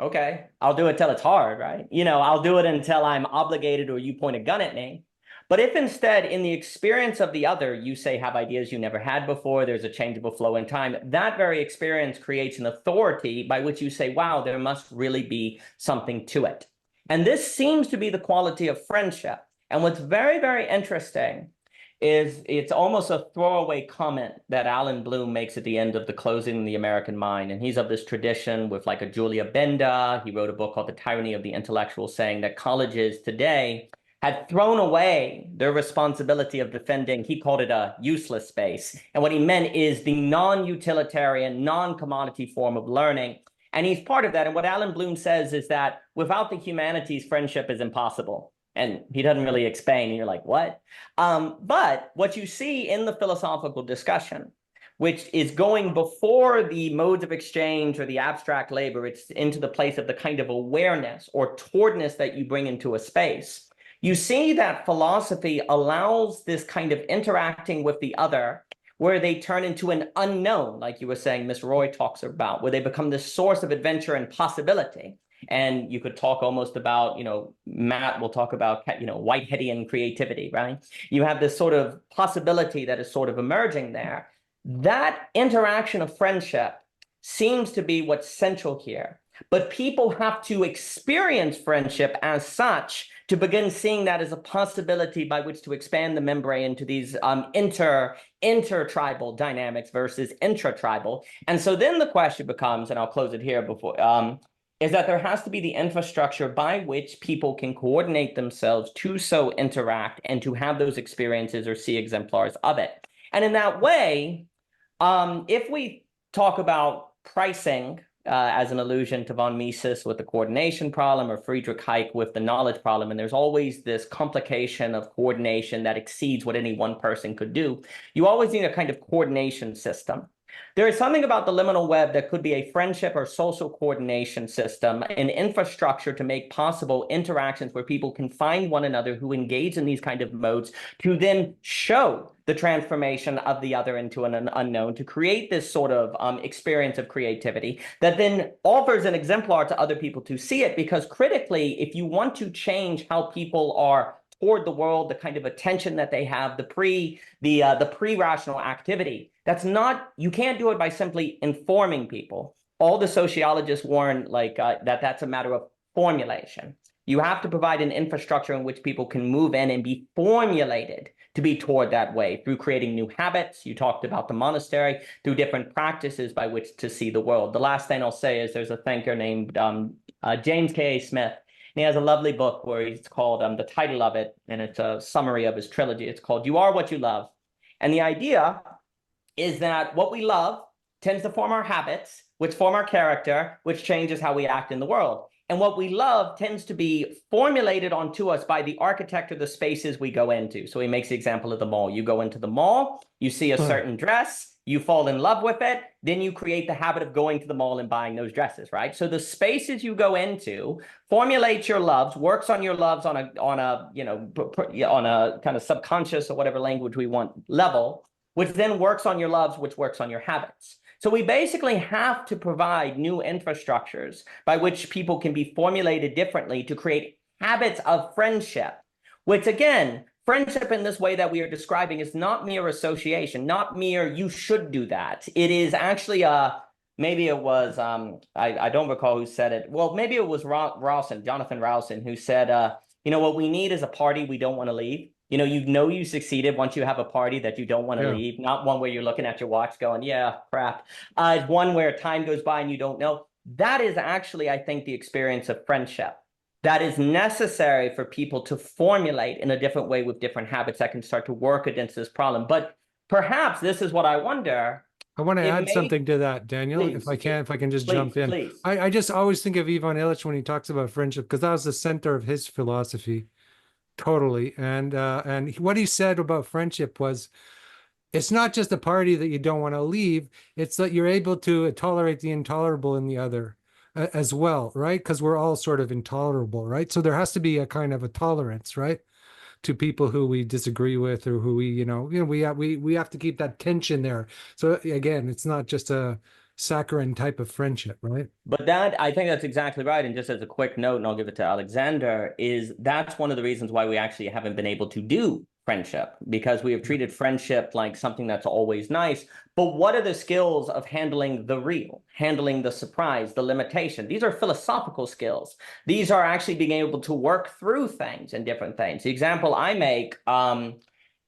okay, I'll do it till it's hard, right? I'll do it until I'm obligated or you point a gun at me. But if instead in the experience of the other, you say have ideas you never had before, there's a changeable flow in time, that very experience creates an authority by which you say, wow, there must really be something to it. And this seems to be the quality of friendship. And what's very, very interesting is it's almost a throwaway comment that Alan Bloom makes at the end of The Closing the American Mind. And he's of this tradition with like a Julia Benda. He wrote a book called The Tyranny of the Intellectual, saying that colleges today had thrown away their responsibility of defending, he called it a useless space. And what he meant is the non-utilitarian, non-commodity form of learning. And he's part of that. And what Alan Bloom says is that without the humanities, friendship is impossible. And he doesn't really explain. And you're like, what? But what you see in the philosophical discussion, which is going before the modes of exchange or the abstract labor, it's into the place of the kind of awareness or towardness that you bring into a space. You see that philosophy allows this kind of interacting with the other, where they turn into an unknown, like you were saying, Miss Roy talks about, where they become this source of adventure and possibility. And you could talk almost about, Matt will talk about, Whiteheadian creativity, right? You have this sort of possibility that is sort of emerging there. That interaction of friendship seems to be what's central here. But people have to experience friendship as such to begin seeing that as a possibility by which to expand the membrane into these inter-tribal dynamics versus intra-tribal. And so then the question becomes, and I'll close it here before, is that there has to be the infrastructure by which people can coordinate themselves to so interact and to have those experiences or see exemplars of it. And in that way, if we talk about pricing as an allusion to von Mises with the coordination problem, or Friedrich Hayek with the knowledge problem, and there's always this complication of coordination that exceeds what any one person could do, you always need a kind of coordination system. There is something about the liminal web that could be a friendship or social coordination system, an infrastructure to make possible interactions where people can find one another who engage in these kind of modes to then show the transformation of the other into an unknown, to create this sort of experience of creativity that then offers an exemplar to other people to see it. Because critically, if you want to change how people are toward the world, the kind of attention that they have, the pre-rational activity, that's not, you can't do it by simply informing people. All the sociologists warn that's a matter of formulation. You have to provide an infrastructure in which people can move in and be formulated to be toward that way through creating new habits. You talked about the monastery, through different practices by which to see the world. The last thing I'll say is there's a thinker named James K.A. Smith. And he has a lovely book where it's called, the title of it, and it's a summary of his trilogy. It's called You Are What You Love. And the idea is that what we love tends to form our habits, which form our character, which changes how we act in the world. And what we love tends to be formulated onto us by the architect of the spaces we go into. So he makes the example of the mall. You go into the mall, you see a certain dress, you fall in love with it, then you create the habit of going to the mall and buying those dresses, right? So the spaces you go into formulate your loves, works on your loves on a kind of subconscious or whatever language we want level, which then works on your loves, which works on your habits. So we basically have to provide new infrastructures by which people can be formulated differently to create habits of friendship, which again, friendship in this way that we are describing is not mere association, not mere you should do that. It is actually maybe it was, I don't recall who said it. Well, maybe it was Jonathan Rowson, who said, what we need is a party we don't want to leave. You succeeded once you have a party that you don't want to leave, not one where you're looking at your watch going, yeah, crap. It's one where time goes by and you don't know. That is actually, I think, the experience of friendship that is necessary for people to formulate in a different way with different habits that can start to work against this problem. But perhaps this is what I wonder. I want to add something to that, Daniel, Please, if I can just jump in. Please. I just always think of Ivan Illich when he talks about friendship, because that was the center of his philosophy. Totally. And what he said about friendship was, it's not just a party that you don't want to leave. It's that you're able to tolerate the intolerable in the other as well, right? Because we're all sort of intolerable, right? So there has to be a kind of a tolerance, right, to people who we disagree with, or who we have to keep that tension there. So again, it's not just a saccharine type of friendship, right? But I think that's exactly right. And just as a quick note, and I'll give it to Alexander, is that's one of the reasons why we actually haven't been able to do friendship, because we have treated friendship like something that's always nice. But what are the skills of handling the real, handling the surprise, the limitation? These are philosophical skills. These are actually being able to work through things and different things. The example I make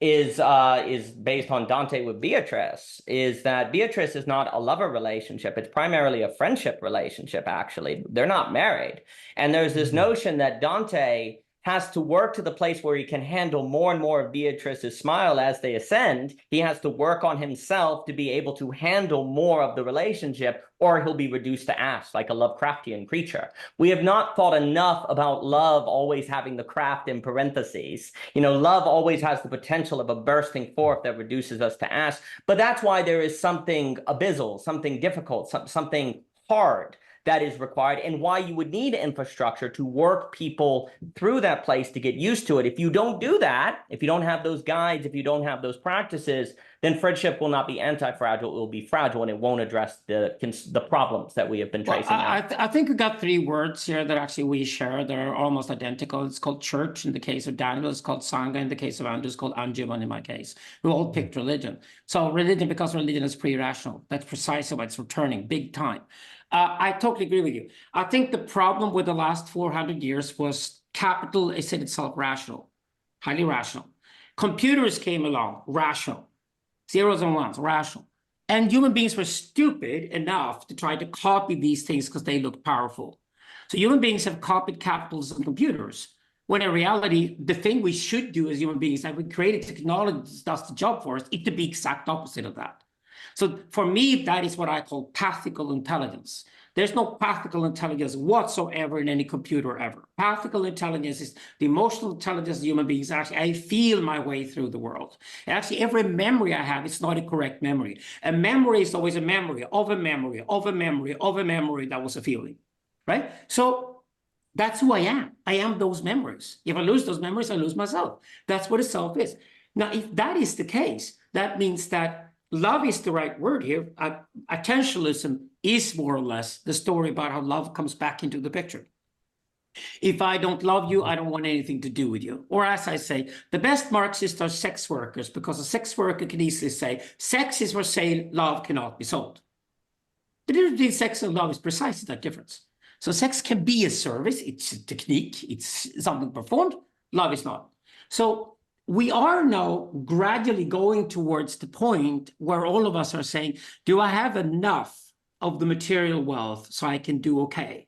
is based on Dante with Beatrice, is that Beatrice is not a lover relationship. It's primarily a friendship relationship, actually. They're not married. And there's this notion that Dante has to work to the place where he can handle more and more of Beatrice's smile as they ascend. He has to work on himself to be able to handle more of the relationship, or he'll be reduced to ash, like a Lovecraftian creature. We have not thought enough about love always having the craft in parentheses. You know, love always has the potential of a bursting forth that reduces us to ash. But that's why there is something abyssal, something difficult, something hard that is required, and why you would need infrastructure to work people through that place to get used to it. If you don't do that, if you don't have those guides, if you don't have those practices, then friendship will not be anti-fragile, it will be fragile, and it won't address the problems that we have been tracing out. I think we got three words here that actually we share that are almost identical. It's called church in the case of Daniel, it's called Sangha in the case of Andrew, it's called Anjuman in my case. We all picked religion. So religion, because religion is pre-rational, that's precisely what it's returning, big time. I totally agree with you. I think the problem with the last 400 years was capital is in itself rational, highly rational. Computers came along, rational. Zeros and ones, rational. And human beings were stupid enough to try to copy these things because they look powerful. So human beings have copied capitals and computers, when in reality, the thing we should do as human beings, that we created technology that does the job for us, is to be exact opposite of that. So for me, that is what I call pathical intelligence. There's no pathical intelligence whatsoever in any computer ever. Pathical intelligence is the emotional intelligence of human beings. Actually, I feel my way through the world. Actually, every memory I have, it's not a correct memory. A memory is always a memory of a memory of a memory of a memory that was a feeling, right? So that's who I am. I am those memories. If I lose those memories, I lose myself. That's what a self is. Now, if that is the case, that means that love is the right word here. Intentionalism is more or less the story about how love comes back into the picture. If I don't love you, I don't want anything to do with you. Or as I say, the best Marxists are sex workers, because a sex worker can easily say, sex is for sale, love cannot be sold. The difference between sex and love is precisely that difference. So sex can be a service, it's a technique, it's something performed, love is not. So we are now gradually going towards the point where all of us are saying, do I have enough of the material wealth so I can do okay?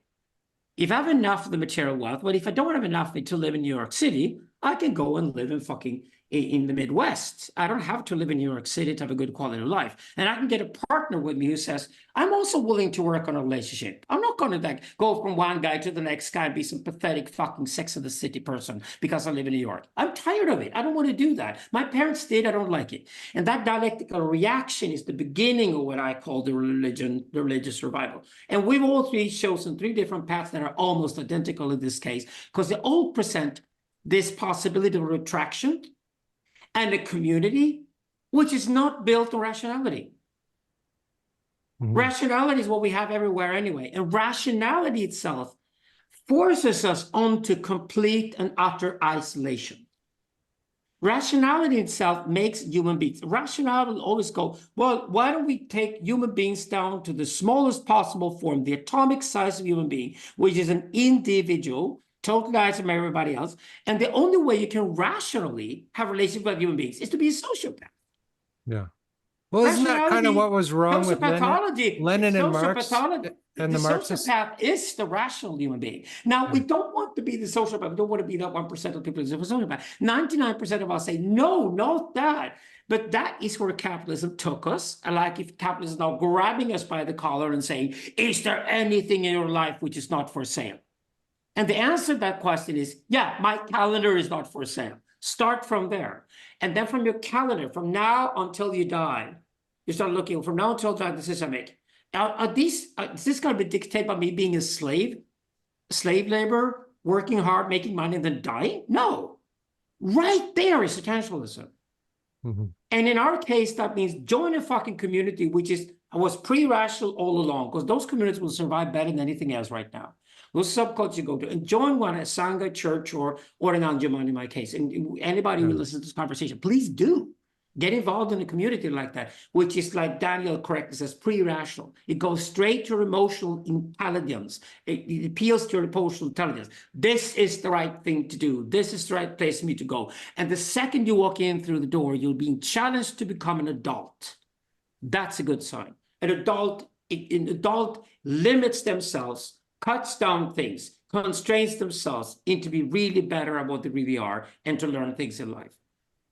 If I have enough of the material wealth, but if I don't have enough to live in New York City, I can go and live in the Midwest. I don't have to live in New York City to have a good quality of life. And I can get a partner with me who says, I'm also willing to work on a relationship. I'm not going to go from one guy to the next guy and be some pathetic fucking Sex of the City person because I live in New York. I'm tired of it. I don't want to do that. My parents did. I don't like it. And that dialectical reaction is the beginning of what I call the religious survival. And we've all three chosen three different paths that are almost identical in this case, because they all present this possibility of retraction and a community which is not built on rationality. Mm-hmm. Rationality is what we have everywhere anyway. And rationality itself forces us onto complete and utter isolation. Rationality itself makes human beings. Rationality will always go, well, why don't we take human beings down to the smallest possible form, the atomic size of human being, which is an individual, totally isolated from everybody else. And the only way you can rationally have a relationship with human beings is to be a sociopath. Yeah. Well, isn't that kind of what was wrong with Lenin and Marx and the Marxists? Sociopath is the rational human being. Now, we don't want to be the sociopath. We don't want to be that 1% of people who are sociopath. 99% of us say, no, not that. But that is where capitalism took us. Like if capitalism is now grabbing us by the collar and saying, is there anything in your life which is not for sale? And the answer to that question is, yeah, my calendar is not for sale. Start from there. And then from your calendar, from now until you die, you start looking, from now until the decision I make. Is this going to be dictated by me being a slave labor, working hard, making money, and then dying? No. Right there is intentionalism. Mm-hmm. And in our case, that means join a fucking community, which was pre-rational all along, because those communities will survive better than anything else right now. Those subcultures you go to, and join one, a Sangha, church, or an Anjuman in my case. And anybody who listens to this conversation, please do. Get involved in a community like that, which is, like Daniel correctly says, pre-rational. It goes straight to your emotional intelligence. It appeals to your emotional intelligence. This is the right thing to do. This is the right place for me to go. And the second you walk in through the door, you're being challenged to become an adult. That's a good sign. An adult limits themselves, cuts down things, constrains themselves into be really better at what they really are and to learn things in life.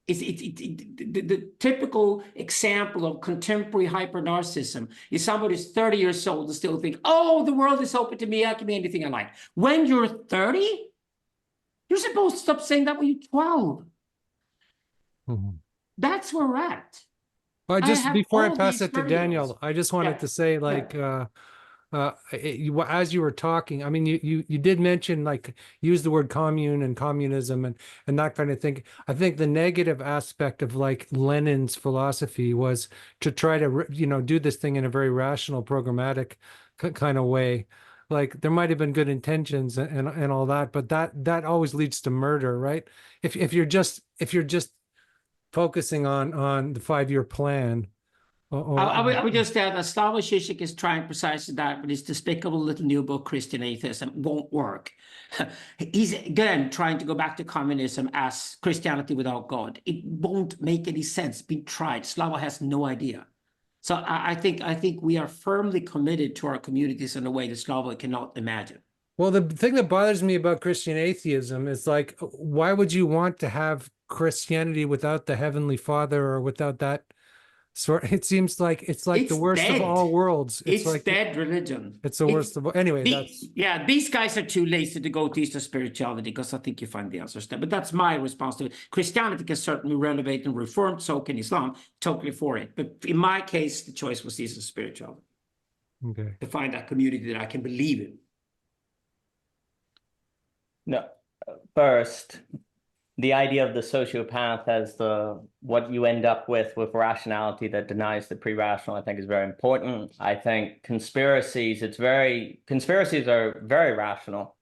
The typical example of contemporary hyper-narcissism is somebody who's 30 years old and still think, oh, the world is open to me, I can be anything I like. When you're 30, you're supposed to stop saying that when you're 12. Mm-hmm. That's where we're at. Well, just before I pass it to 30-year-olds. Daniel, I just wanted to say, like, as you were talking, I mean, you did mention, like, use the word commune and communism and that kind of thing. I think the negative aspect of, like, Lenin's philosophy was to try to, do this thing in a very rational, programmatic kind of way. Like, there might have been good intentions and all that, but that always leads to murder, right? If you're just focusing on the 5-year plan. I would just add that Slavoj Žižek is trying precisely that, but his despicable little new book, Christian Atheism, won't work. He's, again, trying to go back to communism as Christianity without God. It won't make any sense. Been tried. Slavoj has no idea. So I think we are firmly committed to our communities in a way that Slavoj cannot imagine. Well, the thing that bothers me about Christian atheism is, like, why would you want to have Christianity without the Heavenly Father or without that sort? It seems like it's the worst of all worlds. It's like dead religion. It's the worst of all. Anyway, these guys are too lazy to go to Eastern spirituality because I think you find the answers there. But that's my response to it. Christianity can certainly renovate and reform, so can Islam. Totally for it. But in my case, the choice was Eastern spirituality. Okay. To find that community that I can believe in. No, first, the idea of the sociopath as what you end up with rationality that denies the pre-rational, I think, is very important. I think conspiracies are very rational.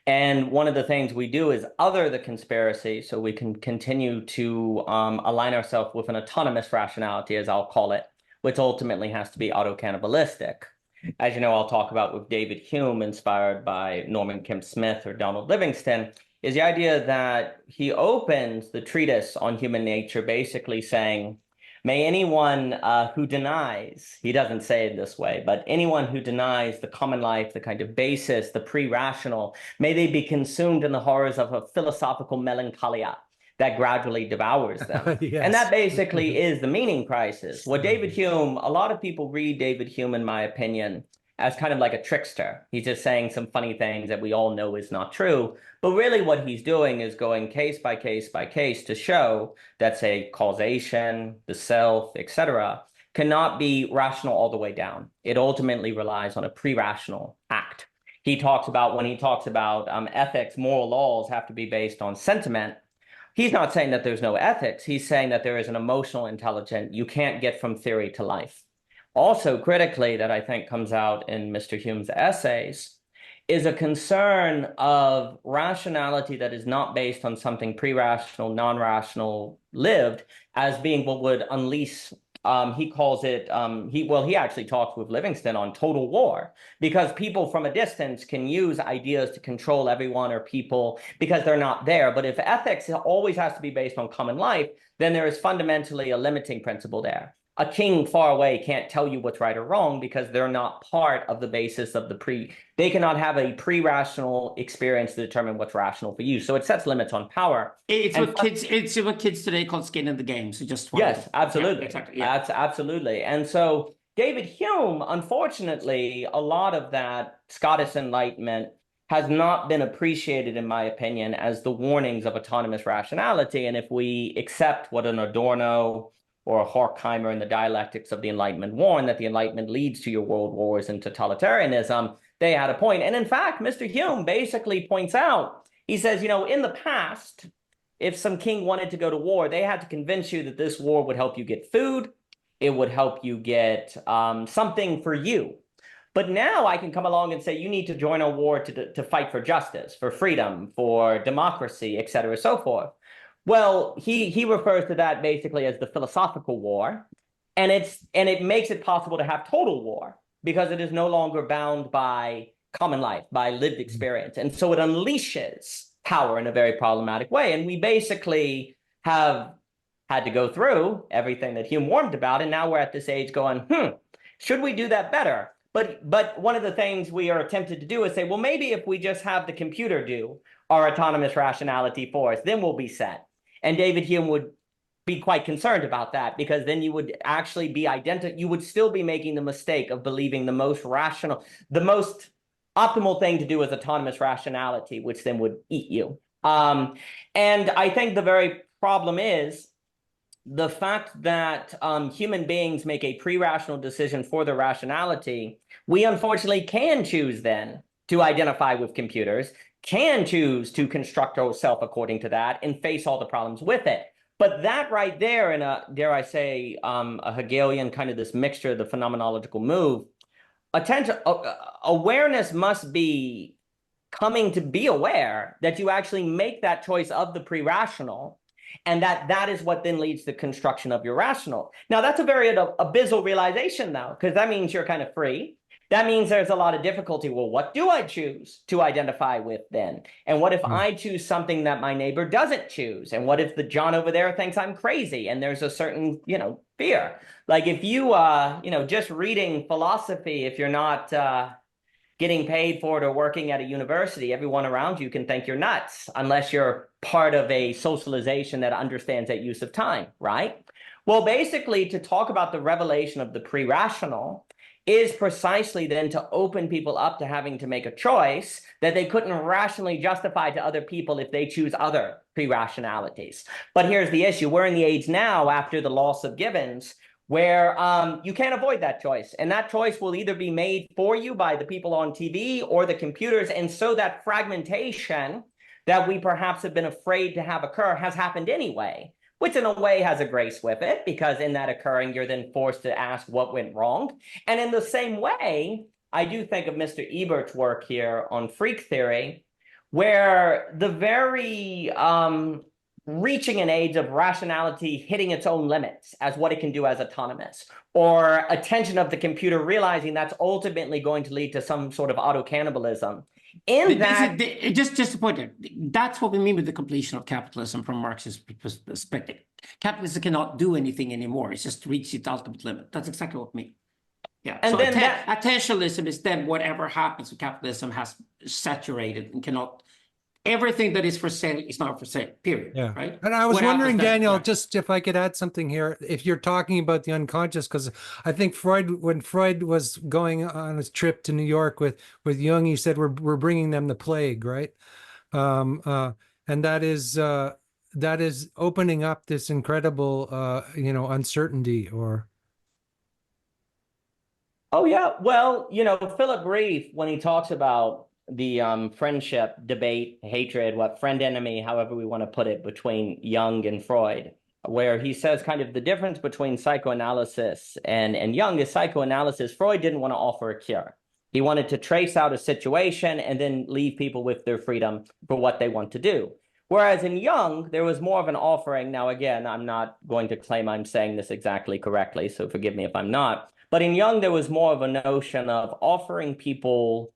And one of the things we do is other the conspiracy so we can continue to align ourselves with an autonomous rationality, as I'll call it, which ultimately has to be auto-cannibalistic. As you know, I'll talk about with David Hume, inspired by Norman Kim Smith or Donald Livingston, is the idea that he opens the treatise on human nature basically saying, may anyone who denies, he doesn't say it this way, but anyone who denies the common life, the kind of basis, the pre-rational, may they be consumed in the horrors of a philosophical melancholia that gradually devours them. Yes. And that basically is the meaning crisis. What David Hume, a lot of people read David Hume, in my opinion, as kind of like a trickster. He's just saying some funny things that we all know is not true. But really what he's doing is going case by case by case to show that, say, causation, the self, etc., cannot be rational all the way down. It ultimately relies on a pre-rational act. He talks about, when he talks about ethics, moral laws have to be based on sentiment. He's not saying that there's no ethics. He's saying that there is an emotional intelligence you can't get from theory to life. Also, critically, that I think comes out in Mr. Hume's essays, is a concern of rationality that is not based on something pre-rational, non-rational lived as being what would unleash, he calls it, he actually talks with Livingston on total war, because people from a distance can use ideas to control everyone or people because they're not there. But if ethics always has to be based on common life, then there is fundamentally a limiting principle there. A king far away can't tell you what's right or wrong because they're not part of the basis of they cannot have a pre-rational experience to determine what's rational for you. So it sets limits on power. It's what kids today call skin in the game. So just yes, absolutely. Yeah, exactly. Yeah. Absolutely. And so David Hume, unfortunately, a lot of that Scottish Enlightenment has not been appreciated, in my opinion, as the warnings of autonomous rationality. And if we accept what an Adorno or a Horkheimer in the dialectics of the Enlightenment warn, that the Enlightenment leads to your world wars and totalitarianism, they had a point. And in fact, Mr. Hume basically points out, he says, in the past, if some king wanted to go to war, they had to convince you that this war would help you get food, it would help you get something for you. But now I can come along and say, you need to join a war to fight for justice, for freedom, for democracy, et cetera, so forth. Well, he refers to that basically as the philosophical war, and it makes it possible to have total war because it is no longer bound by common life, by lived experience. And so it unleashes power in a very problematic way. And we basically have had to go through everything that Hume warned about, and now we're at this age going, should we do that better? But one of the things we are tempted to do is say, well, maybe if we just have the computer do our autonomous rationality for us, then we'll be set. And David Hume would be quite concerned about that, because then you would actually be you would still be making the mistake of believing the most optimal thing to do is autonomous rationality, which then would eat you. And I think the very problem is the fact that human beings make a pre-rational decision for their rationality. We unfortunately can choose then to identify with computers, can choose to construct ourselves according to that, and face all the problems with it. But that right there, in a, dare I say, a Hegelian kind of this mixture of the phenomenological move, awareness must be coming to be aware that you actually make that choice of the pre-rational, and that is what then leads to the construction of your rational. Now, that's a very abyssal realization, though, because that means you're kind of free. That means there's a lot of difficulty. Well, what do I choose to identify with then? And what if I choose something that my neighbor doesn't choose? And what if the John over there thinks I'm crazy? And there's a certain, fear. Like if you, just reading philosophy, if you're not getting paid for it or working at a university, everyone around you can think you're nuts, unless you're part of a socialization that understands that use of time, right? Well, basically, to talk about the revelation of the pre-rational is precisely then to open people up to having to make a choice that they couldn't rationally justify to other people if they choose other pre-rationalities. But here's the issue. We're in the age now, after the loss of Gibbons, where you can't avoid that choice. And that choice will either be made for you by the people on TV or the computers. And so that fragmentation that we perhaps have been afraid to have occur has happened anyway, which in a way has a grace with it, because in that occurring, you're then forced to ask what went wrong. And in the same way, I do think of Mr. Ebert's work here on freak theory, where the very reaching an age of rationality hitting its own limits as what it can do as autonomous, or attention of the computer realizing that's ultimately going to lead to some sort of auto-cannibalism. Just a point there. That's what we mean with the completion of capitalism from Marxist perspective. Capitalism cannot do anything anymore. It's just reached its ultimate limit. That's exactly what we mean. Yeah. And so then attentionalism is then whatever happens with capitalism has saturated and cannot. Everything that is for sale is not for sale, period. Yeah. Right. And I was wondering, Daniel, just if I could add something here, if you're talking about the unconscious, because I think when Freud was going on his trip to New York with Jung, he said, we're bringing them the plague, right? And that is opening up this incredible, uncertainty or. Oh, yeah. Well, Philip Reeve, when he talks about the friendship debate, hatred, friend enemy, however we want to put it, between Jung and Freud, where he says kind of the difference between psychoanalysis and Jung is psychoanalysis. Freud didn't want to offer a cure. He wanted to trace out a situation and then leave people with their freedom for what they want to do. Whereas in Jung, there was more of an offering. Now, again, I'm not going to claim I'm saying this exactly correctly, so forgive me if I'm not. But in Jung, there was more of a notion of offering people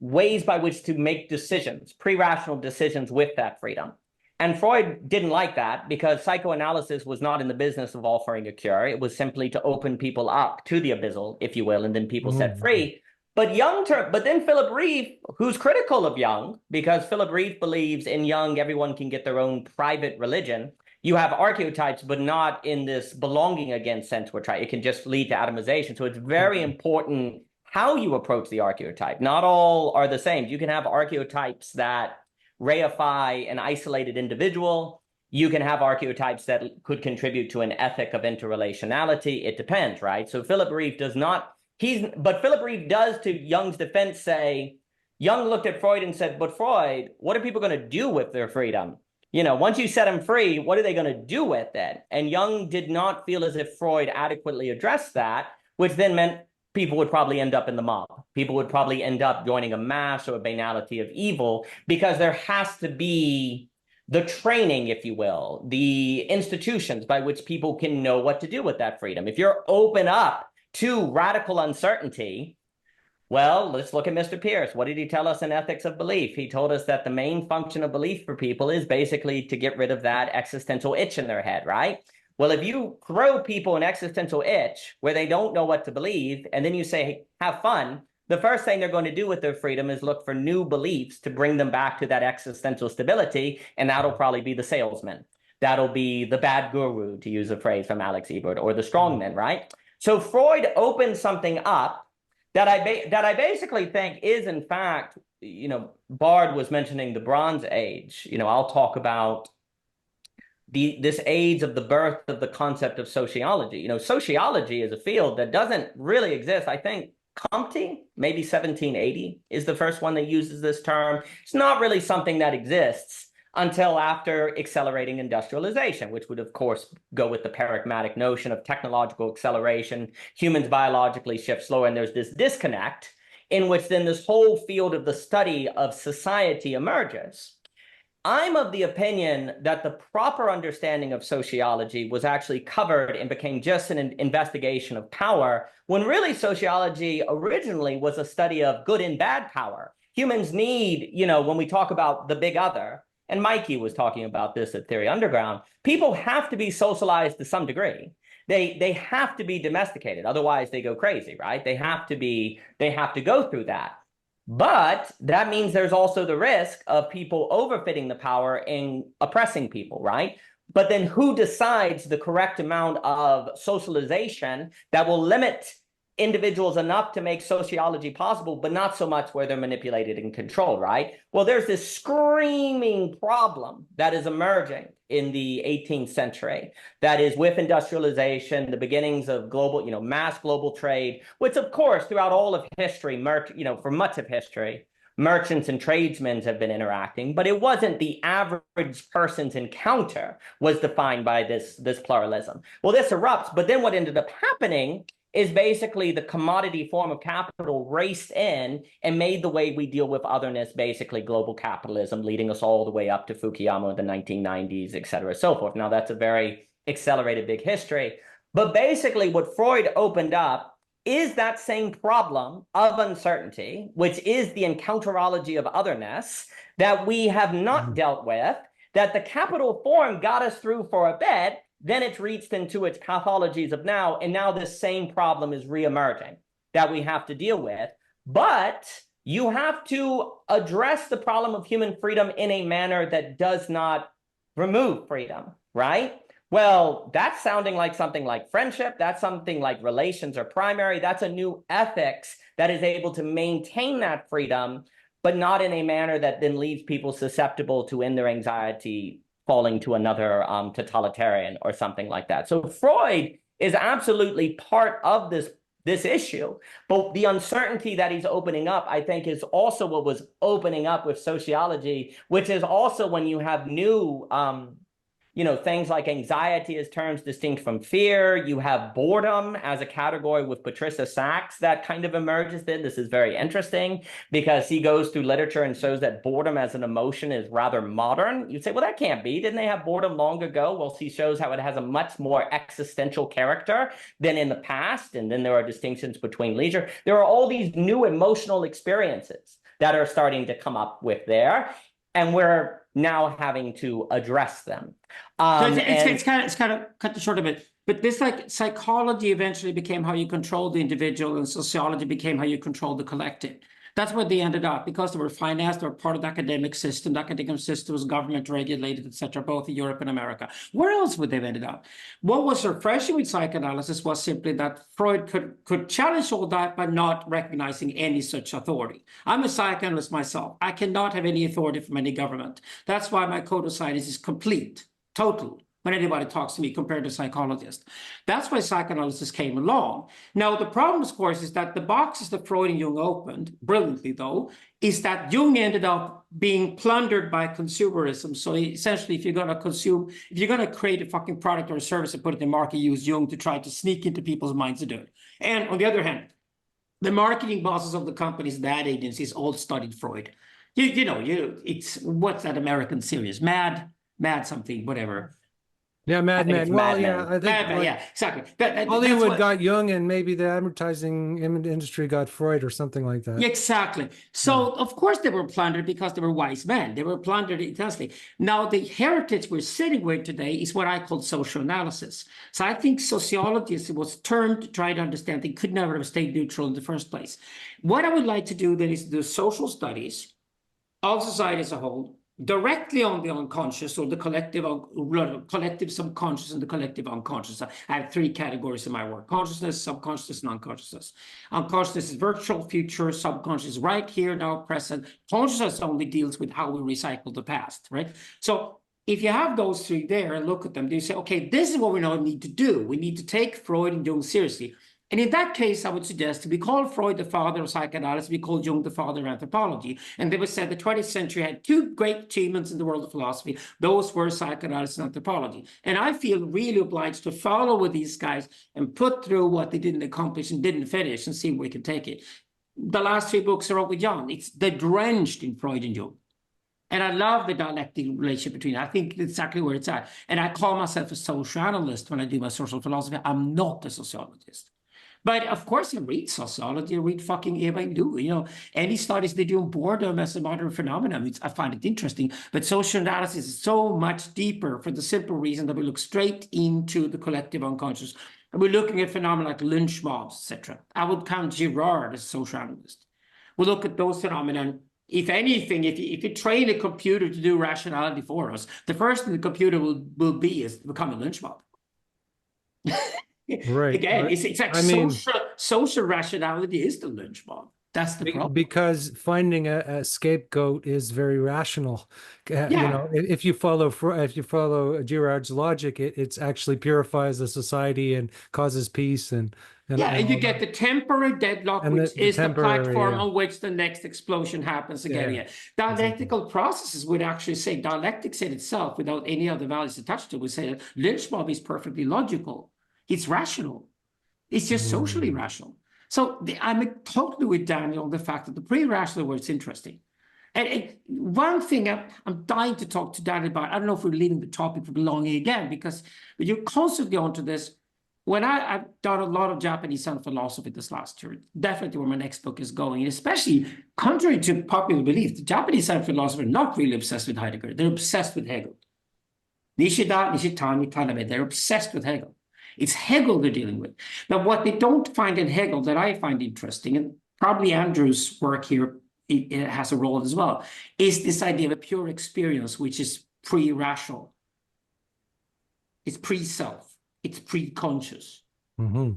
ways by which to make decisions, pre-rational decisions with that freedom. And Freud didn't like that, because psychoanalysis was not in the business of offering a cure. It was simply to open people up to the abyssal, if you will, and then people set free. But then Philip Reeve, who's critical of Jung, because Philip Reeve believes in Jung, everyone can get their own private religion. You have archetypes, but not in this belonging against sense, which it can just lead to atomization. So it's very important how you approach the archetype. Not all are the same. You can have archetypes that reify an isolated individual. You can have archetypes that could contribute to an ethic of interrelationality. It depends, right? So Philip Reeve does not, but Philip Reeve does, to Jung's defense, say, Jung looked at Freud and said, but Freud, what are people going to do with their freedom? Once you set them free, what are they going to do with it? And Jung did not feel as if Freud adequately addressed that, which then meant people would probably end up in the mob. People would probably end up joining a mass or a banality of evil, because there has to be the training, if you will, the institutions by which people can know what to do with that freedom. If you're open up to radical uncertainty, well, let's look at Mr. Pierce. What did he tell us in Ethics of Belief? He told us that the main function of belief for people is basically to get rid of that existential itch in their head, right? Well, if you throw people an existential itch where they don't know what to believe, and then you say, hey, have fun, the first thing they're going to do with their freedom is look for new beliefs to bring them back to that existential stability, and that'll probably be the salesman. That'll be the bad guru, to use a phrase from Alex Ebert, or the strongman, right? So Freud opened something up that I basically think is, in fact, you know, Bard was mentioning the Bronze Age. You know, I'll talk about this age of the birth of the concept of sociology. You know, sociology is a field that doesn't really exist. I think Comte, maybe 1780, is the first one that uses this term. It's not really something that exists until after accelerating industrialization, which would, of course, go with the paradigmatic notion of technological acceleration. Humans biologically shift slower, and there's this disconnect in which then this whole field of the study of society emerges. I'm of the opinion that the proper understanding of sociology was actually covered and became just an investigation of power, when really sociology originally was a study of good and bad power. Humans need, you know, when we talk about the big other, and Mikey was talking about this at Theory Underground, people have to be socialized to some degree. They have to be domesticated, otherwise they go crazy, right? They have to go through that. But that means there's also the risk of people overfitting the power and oppressing people, right? But then who decides the correct amount of socialization that will limit individuals enough to make sociology possible, but not so much where they're manipulated and controlled, right? Well, there's this screaming problem that is emerging in the 18th century that is with industrialization, the beginnings of global, you know, mass global trade, which of course throughout all of history, you know, for much of history, merchants and tradesmen have been interacting, but it wasn't the average person's encounter was defined by this pluralism. Well, this erupts, but then what ended up happening is basically the commodity form of capital raced in and made the way we deal with otherness basically global capitalism, leading us all the way up to Fukuyama in the 1990s, et cetera, so forth. Now, that's a very accelerated big history. But basically what Freud opened up is that same problem of uncertainty, which is the encounterology of otherness that we have not dealt with, that the capital form got us through for a bit. Then it's reached into its pathologies of now, and now this same problem is reemerging that we have to deal with. But you have to address the problem of human freedom in a manner that does not remove freedom, right? Well, that's sounding like something like friendship. That's something like relations are primary. That's a new ethics that is able to maintain that freedom, but not in a manner that then leaves people susceptible to, in their anxiety, falling to another totalitarian or something like that. So Freud is absolutely part of this issue, but the uncertainty that he's opening up, I think, is also what was opening up with sociology, which is also when you have new you know, things like anxiety as terms distinct from fear. You have boredom as a category with Patricia Sachs that kind of emerges then. This is very interesting because he goes through literature and shows that boredom as an emotion is rather modern. You'd say, well, that can't be. Didn't they have boredom long ago? Well, he shows how it has a much more existential character than in the past. And then there are distinctions between leisure. There are all these new emotional experiences that are starting to come up with there. And we're now having to address them. So it's kind of cut the short a bit, but this like psychology eventually became how you control the individual, and sociology became how you control the collective. That's where they ended up, because they were financed, they were part of the academic system. The academic system was government regulated, etc., both in Europe and America. Where else would they have ended up? What was refreshing with psychoanalysis was simply that Freud could challenge all that by not recognizing any such authority. I'm a psychoanalyst myself. I cannot have any authority from any government. That's why my code of science is complete, total, when anybody talks to me compared to psychologists. That's why psychoanalysis came along. Now, the problem, of course, is that the boxes that Freud and Jung opened, brilliantly though, is that Jung ended up being plundered by consumerism. So essentially, if you're going to create a fucking product or a service and put it in the market, use Jung to try to sneak into people's minds to do it. And on the other hand, the marketing bosses of the companies, the ad agencies, all studied Freud. It's what's that American series? Mad something, whatever. Yeah, I Mad think Men. it's Well, Mad yeah, Men. I think like Yeah, exactly. That's Hollywood what, got Jung, and maybe the advertising industry got Freud or something like that. yeah, exactly. Yeah. So, of course, they were plundered because they were wise men. They were plundered intensely. Now, the heritage we're sitting with today is what I call social analysis. So, I think sociologists was termed to try to understand they could never have stayed neutral in the first place. What I would like to do then is do social studies of society as a whole, directly on the unconscious or the collective subconscious and the collective unconscious. I have three categories in my work: consciousness, subconsciousness, and unconsciousness. Unconsciousness is virtual, future, subconscious, right here, now, present. Consciousness only deals with how we recycle the past, right? So if you have those three there and look at them, you say, okay, this is what we now need to do. We need to take Freud and Jung seriously. And in that case, I would suggest we call Freud the father of psychoanalysis, we call Jung the father of anthropology. And they would say the 20th century had two great achievements in the world of philosophy. Those were psychoanalysis and anthropology. And I feel really obliged to follow with these guys and put through what they didn't accomplish and didn't finish and see where we can take it. The last three books I wrote with John, they're drenched in Freud and Jung. And I love the dialectic relationship between. I think exactly where it's at. And I call myself a social analyst when I do my social philosophy. I'm not a sociologist. But of course, I read sociology, I read fucking everything do. Any studies they do on boredom as a modern phenomenon, I find it interesting. But social analysis is so much deeper for the simple reason that we look straight into the collective unconscious. And we're looking at phenomena like lynch mobs, etc. I would count Girard as a social analyst. We look at those phenomena. If anything, if you train a computer to do rationality for us, the first thing the computer will be is to become a lynch mob. Right. Again, Right. it's like I mean, social rationality is the lynch mob. That's the problem. because finding a scapegoat is very rational. Yeah. If you follow Girard's logic, it's actually purifies the society and causes peace And you all get that. the temporary deadlock, And which the is the temporary, platform yeah. on which the next explosion happens again. Yeah, Yeah. Dialectical processes would actually say dialectics in itself, without any other values attached to it, would say that lynch mob is perfectly logical. It's rational. It's just socially Mm. rational. So I'm totally with Daniel on the fact that the pre-rational word's interesting. And one thing I'm dying to talk to Daniel about, I don't know if we're leaving the topic for belonging again, because you're constantly onto this. When I've done a lot of Japanese Zen philosophy this last year, definitely where my next book is going, and especially contrary to popular belief, the Japanese Zen philosophers are not really obsessed with Heidegger. They're obsessed with Hegel. Nishida, Nishitani, Tanabe, they're obsessed with Hegel. It's Hegel they're dealing with. Now, what they don't find in Hegel that I find interesting, and probably Andrew's work here it has a role as well, is this idea of a pure experience, which is pre-rational. It's pre-self. It's pre-conscious. Mm-hmm.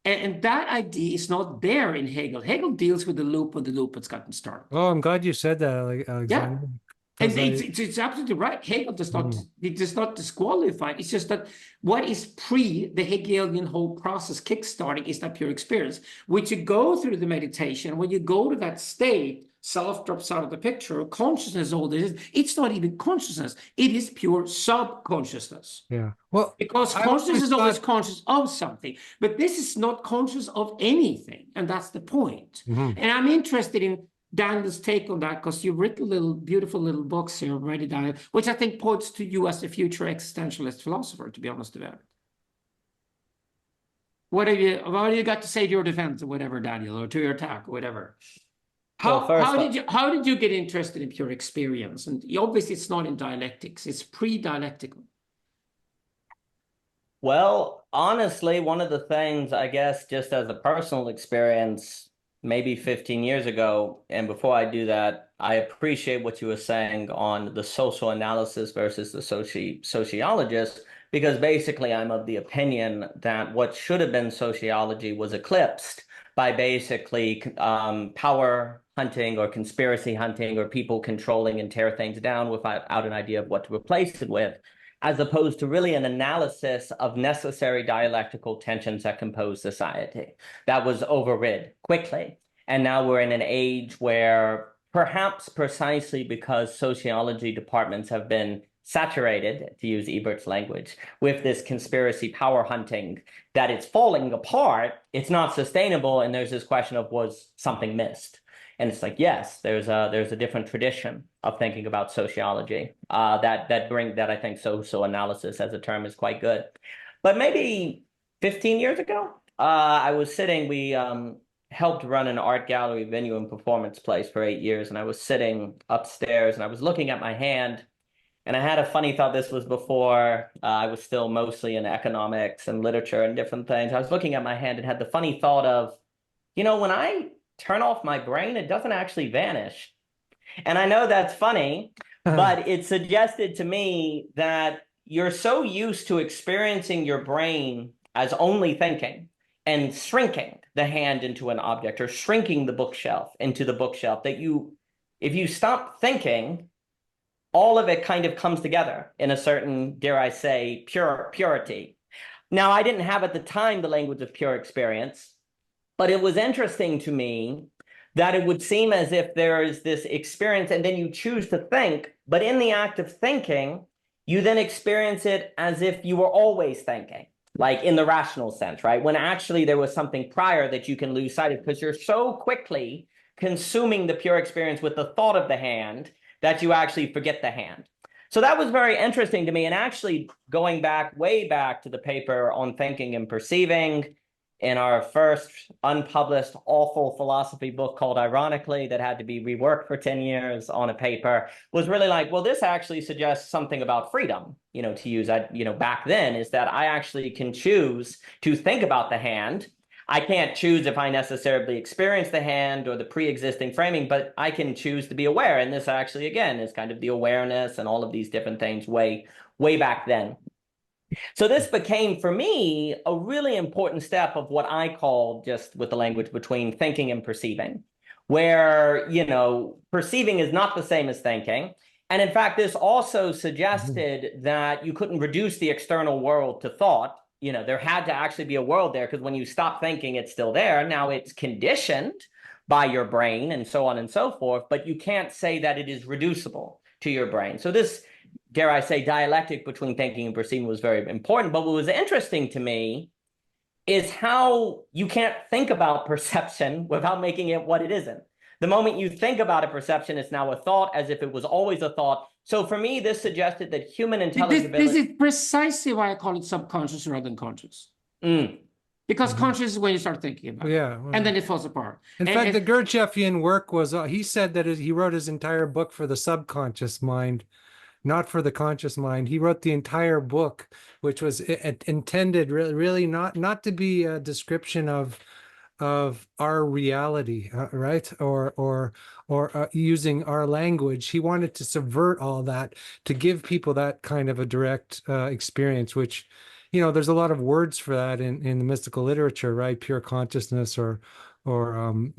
And that idea is not there in Hegel. Hegel deals with the loop of the loop that's gotten started. Oh, I'm glad you said that, Yeah. Alexander. And it's absolutely right. Hegel does not disqualify. It's just that what is pre the Hegelian whole process kickstarting is that pure experience. When you go through the meditation, when you go to that state, self drops out of the picture, consciousness, all this is, it's not even consciousness. It is pure subconsciousness. Yeah. Well, Because I consciousness is always thought, conscious of something, but this is not conscious of anything. And that's the point. Mhm. And I'm interested in Daniel's take on that, because you've written beautiful little books here already, Daniel, which I think points to you as a future existentialist philosopher, to be honest about it. What do you got to say to your defense or whatever, Daniel, or to your attack or whatever? How did you get interested in pure experience? And obviously it's not in dialectics, it's pre-dialectical. Well, honestly, one of the things, I guess, just as a personal experience, maybe 15 years ago, and before I do that, I appreciate what you were saying on the social analysis versus the sociologist, because basically I'm of the opinion that what should have been sociology was eclipsed by basically power hunting or conspiracy hunting or people controlling and tear things down without an idea of what to replace it with, as opposed to really an analysis of necessary dialectical tensions that compose society. That was overrid quickly. And now we're in an age where, perhaps precisely because sociology departments have been saturated, to use Ebert's language, with this conspiracy power hunting, that it's falling apart, it's not sustainable, and there's this question of, was something missed? And it's like, yes, there's a different tradition of thinking about sociology that I think socioanalysis as a term is quite good. But maybe 15 years ago, I was sitting, we helped run an art gallery venue and performance place for 8 years. And I was sitting upstairs and I was looking at my hand. And I had a funny thought. This was before I was still mostly in economics and literature and different things. I was looking at my hand and had the funny thought of, when I turn off my brain, it doesn't actually vanish. And I know that's funny, but it suggested to me that you're so used to experiencing your brain as only thinking and shrinking the hand into an object or shrinking the bookshelf into the bookshelf that if you stop thinking, all of it kind of comes together in a certain, dare I say, purity. Now, I didn't have at the time the language of pure experience, but it was interesting to me that it would seem as if there is this experience and then you choose to think, but in the act of thinking, you then experience it as if you were always thinking, like in the rational sense, right? When actually there was something prior that you can lose sight of because you're so quickly consuming the pure experience with the thought of the hand that you actually forget the hand. So that was very interesting to me. And actually going back, way back to the paper on thinking and perceiving in our first unpublished awful philosophy book called Ironically that had to be reworked for 10 years on a paper was really like, well, this actually suggests something about freedom, to use that, back then is that I actually can choose to think about the hand. I can't choose if I necessarily experience the hand or the pre-existing framing, but I can choose to be aware. And this actually, again, is kind of the awareness and all of these different things way back then. So this became, for me, a really important step of what I call, just with the language, between thinking and perceiving, where, perceiving is not the same as thinking. And in fact, this also suggested that you couldn't reduce the external world to thought. There had to actually be a world there because when you stop thinking, it's still there. Now it's conditioned by your brain and so on and so forth, but you can't say that it is reducible to your brain. So this, dare I say, dialectic between thinking and perceiving was very important. But what was interesting to me is how you can't think about perception without making it what it isn't. The moment you think about a perception, it's now a thought as if it was always a thought. So for me, this suggested that human intelligibility... This is precisely why I call it subconscious rather than conscious. Because conscious is when you start thinking about it. And then it falls apart. In fact, the Gurdjieffian work was, he said that he wrote his entire book for the subconscious mind, not for the conscious mind. He wrote the entire book, which was intended really not to be a description of our reality, right? Or using our language. He wanted to subvert all that to give people that kind of a direct experience, which, there's a lot of words for that in the mystical literature, right? Pure consciousness or and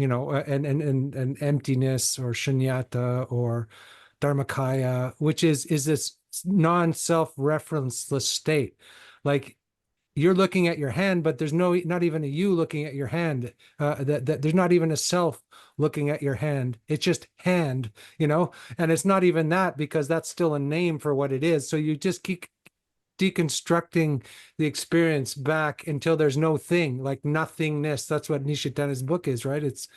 emptiness or shunyata or dharmakaya, which is this non-self-referenceless state. Like, you're looking at your hand, but there's not even a you looking at your hand. That there's not even a self looking at your hand. It's just hand, and it's not even that because that's still a name for what it is. So you just keep deconstructing the experience back until there's no thing, like nothingness. That's what Nishitana's book is, right? It's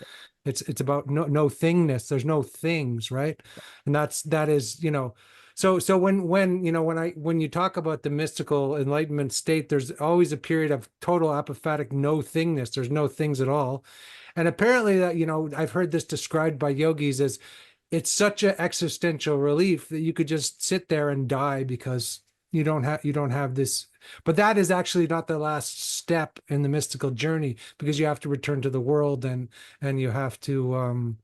about no thingness. There's no things, right? And that is, So when you talk about the mystical enlightenment state, there's always a period of total apophatic no thingness. There's no things at all. And apparently that, I've heard this described by yogis as it's such an existential relief that you could just sit there and die because you don't have this. But that is actually not the last step in the mystical journey, because you have to return to the world and you have to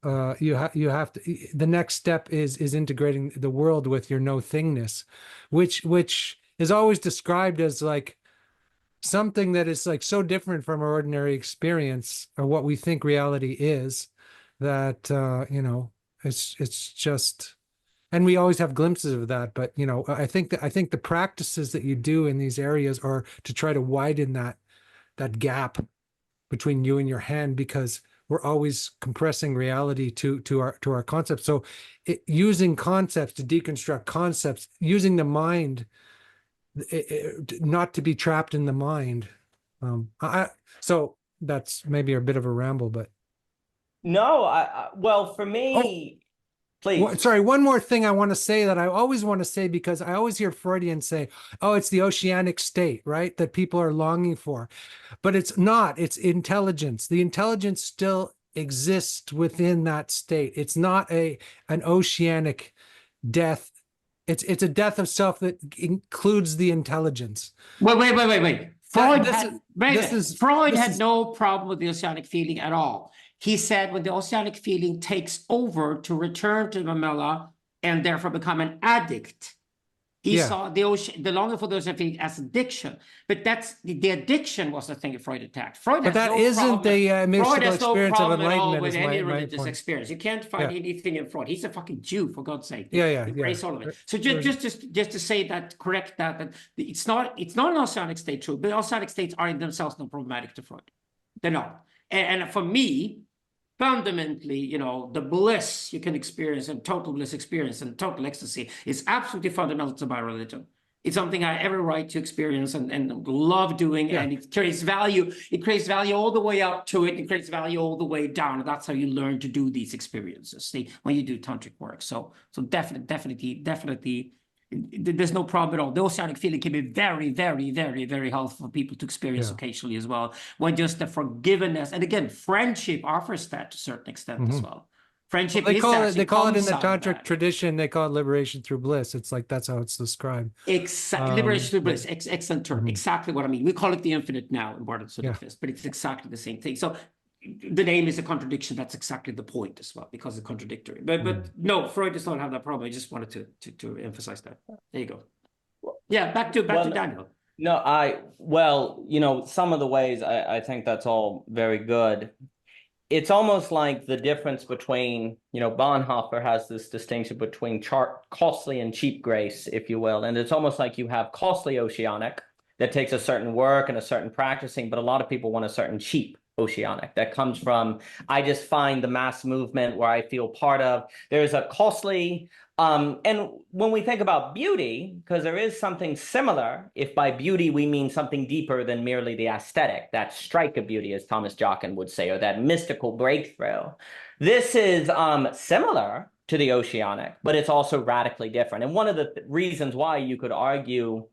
the next step is integrating the world with your no thingness, which is always described as like something that is like so different from our ordinary experience or what we think reality is, that it's just, and we always have glimpses of that. But I think the practices that you do in these areas are to try to widen that gap between you and your hand, because we're always compressing reality to our concepts. So using concepts to deconstruct concepts, using the mind, not to be trapped in the mind. So that's maybe a bit of a ramble, but No, well, for me, please. Sorry, one more thing I want to say that I always want to say, because I always hear Freudians say, oh, it's the oceanic state, right? That people are longing for. But it's not, it's intelligence. The intelligence still exists within that state. It's not an oceanic death. It's a death of self that includes the intelligence. Wait. Freud had is no problem with the oceanic feeling at all. He said when the oceanic feeling takes over to return to Mamela and therefore become an addict, he saw the longing for the oceanic feeling as addiction. But that's the addiction was the thing that Freud attacked. Freud but has that no isn't problem, the mystical Freud has no experience of problem at all enlightenment. with Is any my religious point. experience. You can't find anything in Freud. He's a fucking Jew, for God's sake. Embrace all of it. So just to say that, correct that it's not an oceanic state true, but oceanic states are in themselves not problematic to Freud. They're not. And for me, fundamentally, you know, the bliss you can experience and total bliss experience and total ecstasy is absolutely fundamental to my religion. It's something I have every right to experience and love doing, and it creates value. It creates value all the way up to it. It creates value all the way down. And that's how you learn to do these experiences. See, when you do tantric work. So definitely, there's no problem at all. The oceanic feeling can be very, very, very, very helpful for people to experience occasionally as well. When just the forgiveness, and again, friendship offers that to a certain extent as well. Friendship they is call actually it in the comes out of tantric that. tradition, they call it liberation through bliss. It's like that's how it's described. Exactly, liberation through bliss. Excellent term. Exactly what I mean. We call it the infinite now in modern Buddhism, but it's exactly the same thing. So the name is a contradiction. That's exactly the point as well, because it's contradictory. But no, Freud does not have that problem. I just wanted to emphasize that. There you go. Yeah, back to Daniel. No, well, you know, some of the ways I think that's all very good. It's almost like the difference between, you know, Bonhoeffer has this distinction between costly and cheap grace, if you will. And it's almost like you have costly oceanic that takes a certain work and a certain practicing, but a lot of people want a certain cheap oceanic that comes from, I just find the mass movement where I feel part of. There's a costly, and when we think about beauty, because there is something similar, if by beauty we mean something deeper than merely the aesthetic, that strike of beauty, as Thomas Jockin would say, or that mystical breakthrough. This is similar to the oceanic, but it's also radically different. And one of the reasons why you could argue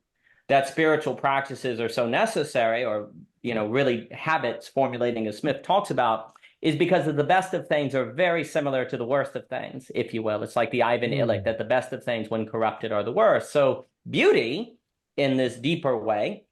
that spiritual practices are so necessary, or, you know, really habits formulating, as Smith talks about, is because the best of things are very similar to the worst of things, if you will. It's like the Ivan Illich, that the best of things when corrupted are the worst. So beauty, in this deeper way,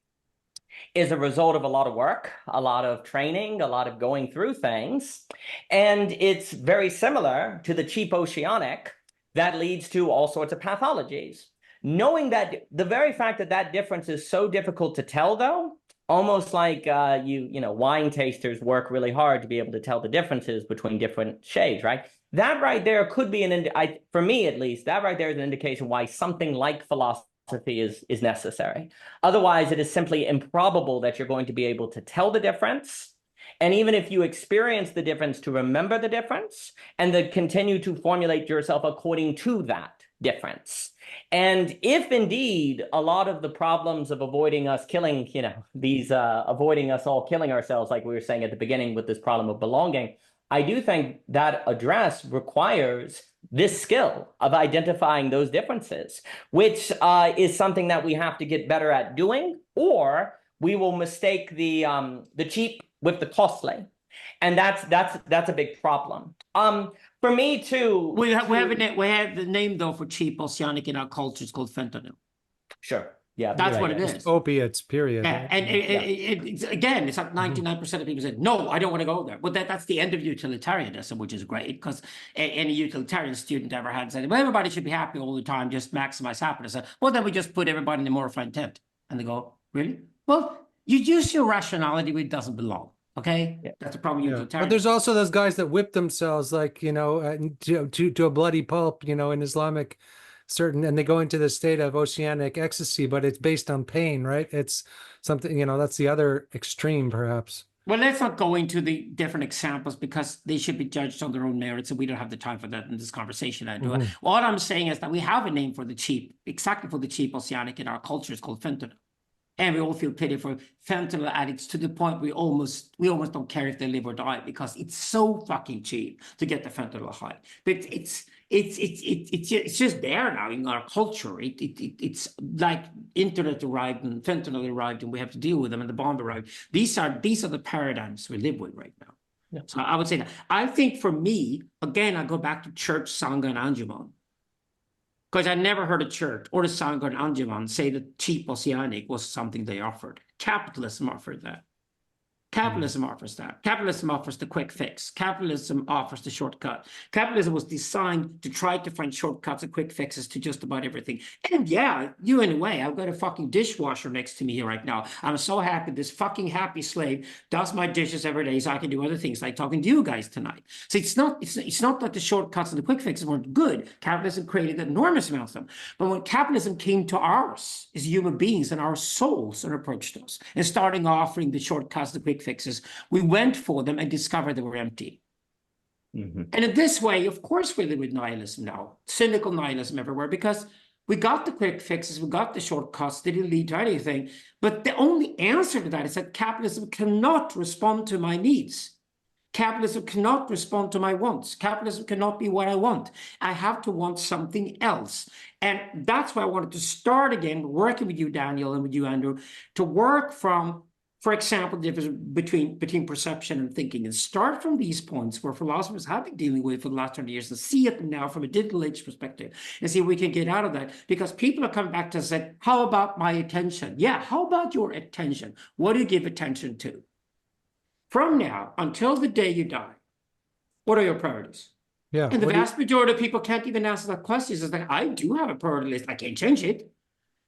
is a result of a lot of work, a lot of training, a lot of going through things. And it's very similar to the cheap oceanic that leads to all sorts of pathologies. Knowing that, the very fact that that difference is so difficult to tell, though, almost like you know, wine tasters work really hard to be able to tell the differences between different shades, right? That right there could be for me at least, that right there is an indication why something like philosophy is necessary. Otherwise, it is simply improbable that you're going to be able to tell the difference. And even if you experience the difference, to remember the difference and then continue to formulate yourself according to that difference. And if indeed a lot of the problems of avoiding us killing, you know, these avoiding us all killing ourselves, like we were saying at the beginning with this problem of belonging, I do think that address requires this skill of identifying those differences, which is something that we have to get better at doing, or we will mistake the cheap with the costly. And that's a big problem. For me too. We have the name though for cheap oceanic in our culture. It's called fentanyl. Sure. Yeah, that's what right. it is. Opiates, period. Yeah, right? and again, it's like 99% of people say, no, I don't want to go there. But that's the end of utilitarianism, which is great, because any utilitarian student ever had said, well, everybody should be happy all the time, just maximize happiness. Well, then we just put everybody in a more refined tent. And they go, really? Well, you use your rationality where it doesn't belong. Okay, that's a problem. But there's also those guys that whip themselves, like, you know, to a bloody pulp, you know, in Islamic and they go into the state of oceanic ecstasy, but it's based on pain, right? It's something, you know, that's the other extreme, perhaps. Well, let's not go into the different examples because they should be judged on their own merits, and we don't have the time for that in this conversation. What I'm saying is that we have a name for the cheap, exactly for the cheap oceanic in our culture. It's called fentanyl. And we all feel pity for fentanyl addicts to the point we almost don't care if they live or die because it's so fucking cheap to get the fentanyl high. But it's just there now in our culture. It's like internet arrived and fentanyl arrived and we have to deal with them and the bomb arrived. These are the paradigms we live with right now. Yeah. So I would say that. I think for me, again, I go back to church, Sangha, and Anjuman. Because I never heard a church or the Sangha and Anjuman say that cheap oceanic was something they offered. Capitalism offered that. Capitalism offers that. Capitalism offers the quick fix. Capitalism offers the shortcut. Capitalism was designed to try to find shortcuts and quick fixes to just about everything. And yeah, you in a way, I've got a fucking dishwasher next to me here right now. I'm so happy this fucking happy slave does my dishes every day so I can do other things like talking to you guys tonight. So it's not that the shortcuts and the quick fixes weren't good. Capitalism created enormous amounts of them. But when capitalism came to ours as human beings and our souls and approached us and starting offering the shortcuts, the quick fixes, we went for them and discovered they were empty. Mm-hmm. And in this way, of course, we live with nihilism now, cynical nihilism everywhere, because we got the quick fixes, we got the shortcuts, they didn't lead to anything. But the only answer to that is that capitalism cannot respond to my needs. Capitalism cannot respond to my wants. Capitalism cannot be what I want. I have to want something else. And that's why I wanted to start again working with you, Daniel, and with you, Andrew, to work from, for example, the difference between perception and thinking, and start from these points where philosophers have been dealing with for the last 20 years and see it now from a digital age perspective and see if we can get out of that. Because people are coming back to us and say, how about my attention? Yeah, how about your attention? What do you give attention to? From now until the day you die, what are your priorities? Yeah. And the vast majority of people can't even answer that question. It's like, I do have a priority list. I can't change it.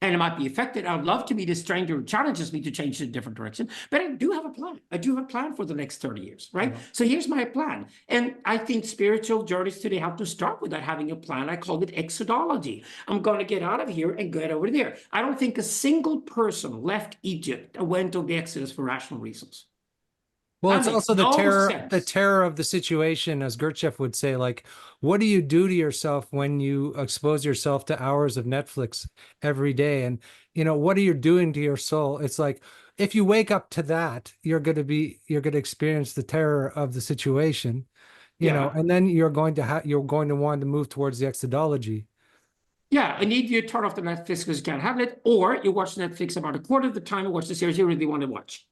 And it might be affected. I'd love to be the stranger who challenges me to change in a different direction. But I do have a plan. I do have a plan for the next 30 years, right? Mm-hmm. So here's my plan. And I think spiritual journeys today have to start with that, having a plan. I call it exodology. I'm going to get out of here and get over there. I don't think a single person left Egypt and went on the Exodus for rational reasons. Well, it's also the terror of the situation, as Gurdjieff would say, like, what do you do to yourself when you expose yourself to hours of Netflix every day? And, you know, what are you doing to your soul? It's like, if you wake up to that, you're going to experience the terror of the situation, you know, and then you're going to want to move towards the exodology. Yeah, and either you turn off the Netflix because you can't have it, or you watch Netflix about a quarter of the time and watch the series you really want to watch.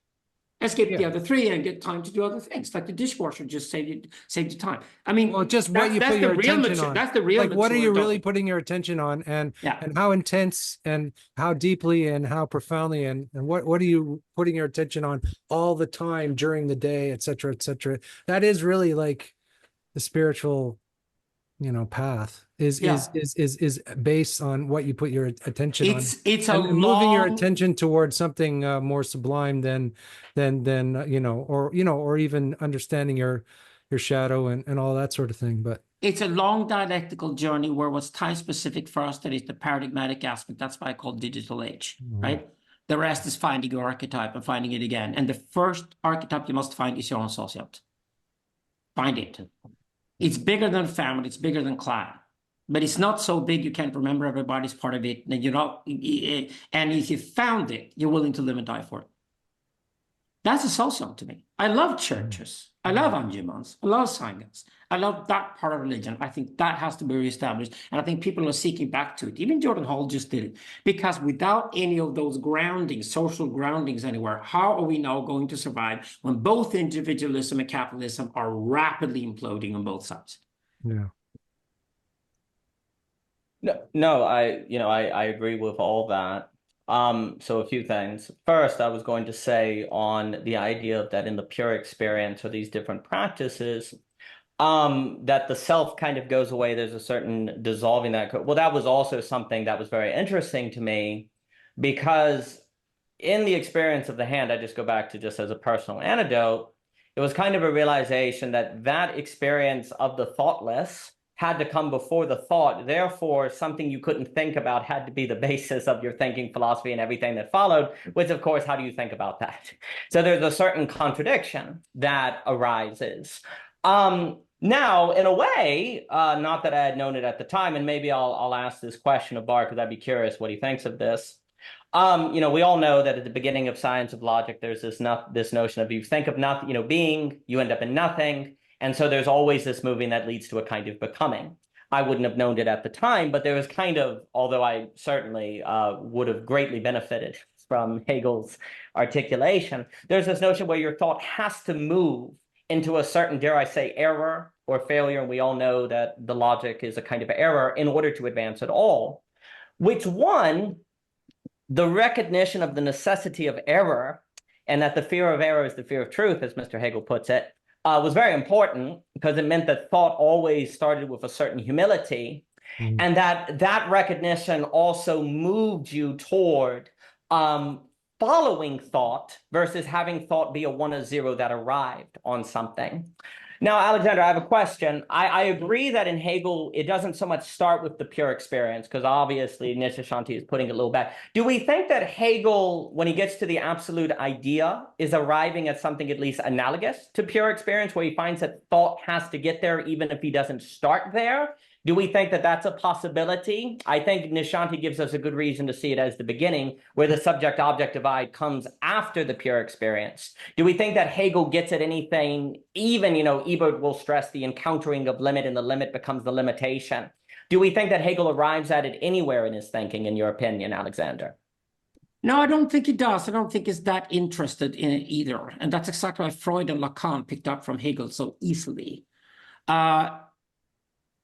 And skip the other three and get time to do other things, like the dishwasher just saved you time. I mean, well, just what you put your attention on. That's the real. Like, what are you really putting your attention on, and how intense and how deeply and how profoundly, and what are you putting your attention on all the time during the day, et cetera, et cetera. That is really like the spiritual, you know, path is based on what you put your attention on. It's moving your attention towards something more sublime than you know, or even understanding your shadow and all that sort of thing. But it's a long dialectical journey where what's time specific for us, that is the paradigmatic aspect. That's why I call digital age, right? The rest is finding your archetype and finding it again. And the first archetype you must find is your own socium. Find it. It's bigger than family. It's bigger than clan. But it's not so big you can't remember everybody's part of it. And and if you found it, you're willing to live and die for it. That's a socium to me. I love churches. I love Anjumans. I love Sanghas. I love that part of religion. I think that has to be reestablished. And I think people are seeking back to it. Even Jordan Hall just did it. Because without any of those groundings, social groundings anywhere, how are we now going to survive when both individualism and capitalism are rapidly imploding on both sides? Yeah. No, I agree with all that. So a few things. First, I was going to say on the idea that in the pure experience or these different practices, that the self kind of goes away. There's a certain dissolving that. Well, that was also something that was very interesting to me, because in the experience of the hand, I just go back to just as a personal anecdote, it was kind of a realization that that experience of the thoughtless had to come before the thought. Therefore, something you couldn't think about had to be the basis of your thinking philosophy and everything that followed, which, of course, how do you think about that? So there's a certain contradiction that arises. Now, in a way, not that I had known it at the time, and maybe I'll ask this question of Bar, because I'd be curious what he thinks of this. We all know that at the beginning of science of logic, there's this notion of you think of nothing, being, you end up in nothing. And so there's always this moving that leads to a kind of becoming. I wouldn't have known it at the time, but there was kind of, although I certainly would have greatly benefited from Hegel's articulation, there's this notion where your thought has to move into a certain, dare I say, error or failure. And we all know that the logic is a kind of error in order to advance at all, which the recognition of the necessity of error and that the fear of error is the fear of truth, as Mr. Hegel puts it, was very important because it meant that thought always started with a certain humility, and that recognition also moved you toward following thought versus having thought be a 1 or 0 that arrived on something. Now, Alexander, I have a question. I agree that in Hegel, it doesn't so much start with the pure experience, because obviously Nishanti is putting it a little back. Do we think that Hegel, when he gets to the absolute idea, is arriving at something at least analogous to pure experience, where he finds that thought has to get there even if he doesn't start there? Do we think that that's a possibility? I think Nishanti gives us a good reason to see it as the beginning, where the subject-object divide comes after the pure experience. Do we think that Hegel gets at anything, even, Ebert will stress the encountering of limit, and the limit becomes the limitation. Do we think that Hegel arrives at it anywhere in his thinking, in your opinion, Alexander? No, I don't think he does. I don't think he's that interested in it either. And that's exactly why Freud and Lacan picked up from Hegel so easily.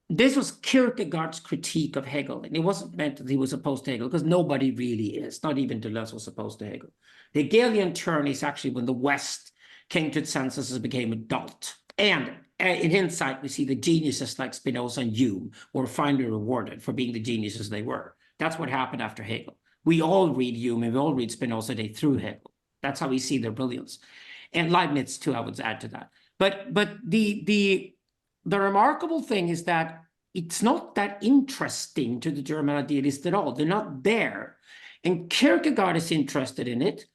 This was Kierkegaard's critique of Hegel, and it wasn't meant that he was opposed to Hegel, because nobody really is, not even Deleuze was opposed to Hegel. The Hegelian turn is actually when the West came to its senses and became adult. And in hindsight, we see the geniuses like Spinoza and Hume were finally rewarded for being the geniuses they were. That's what happened after Hegel. We all read Hume and we all read Spinoza today through Hegel. That's how we see their brilliance. And Leibniz too, I would add to that. But the remarkable thing is that it's not that interesting to the German idealists at all. They're not there. And Kierkegaard is interested in it.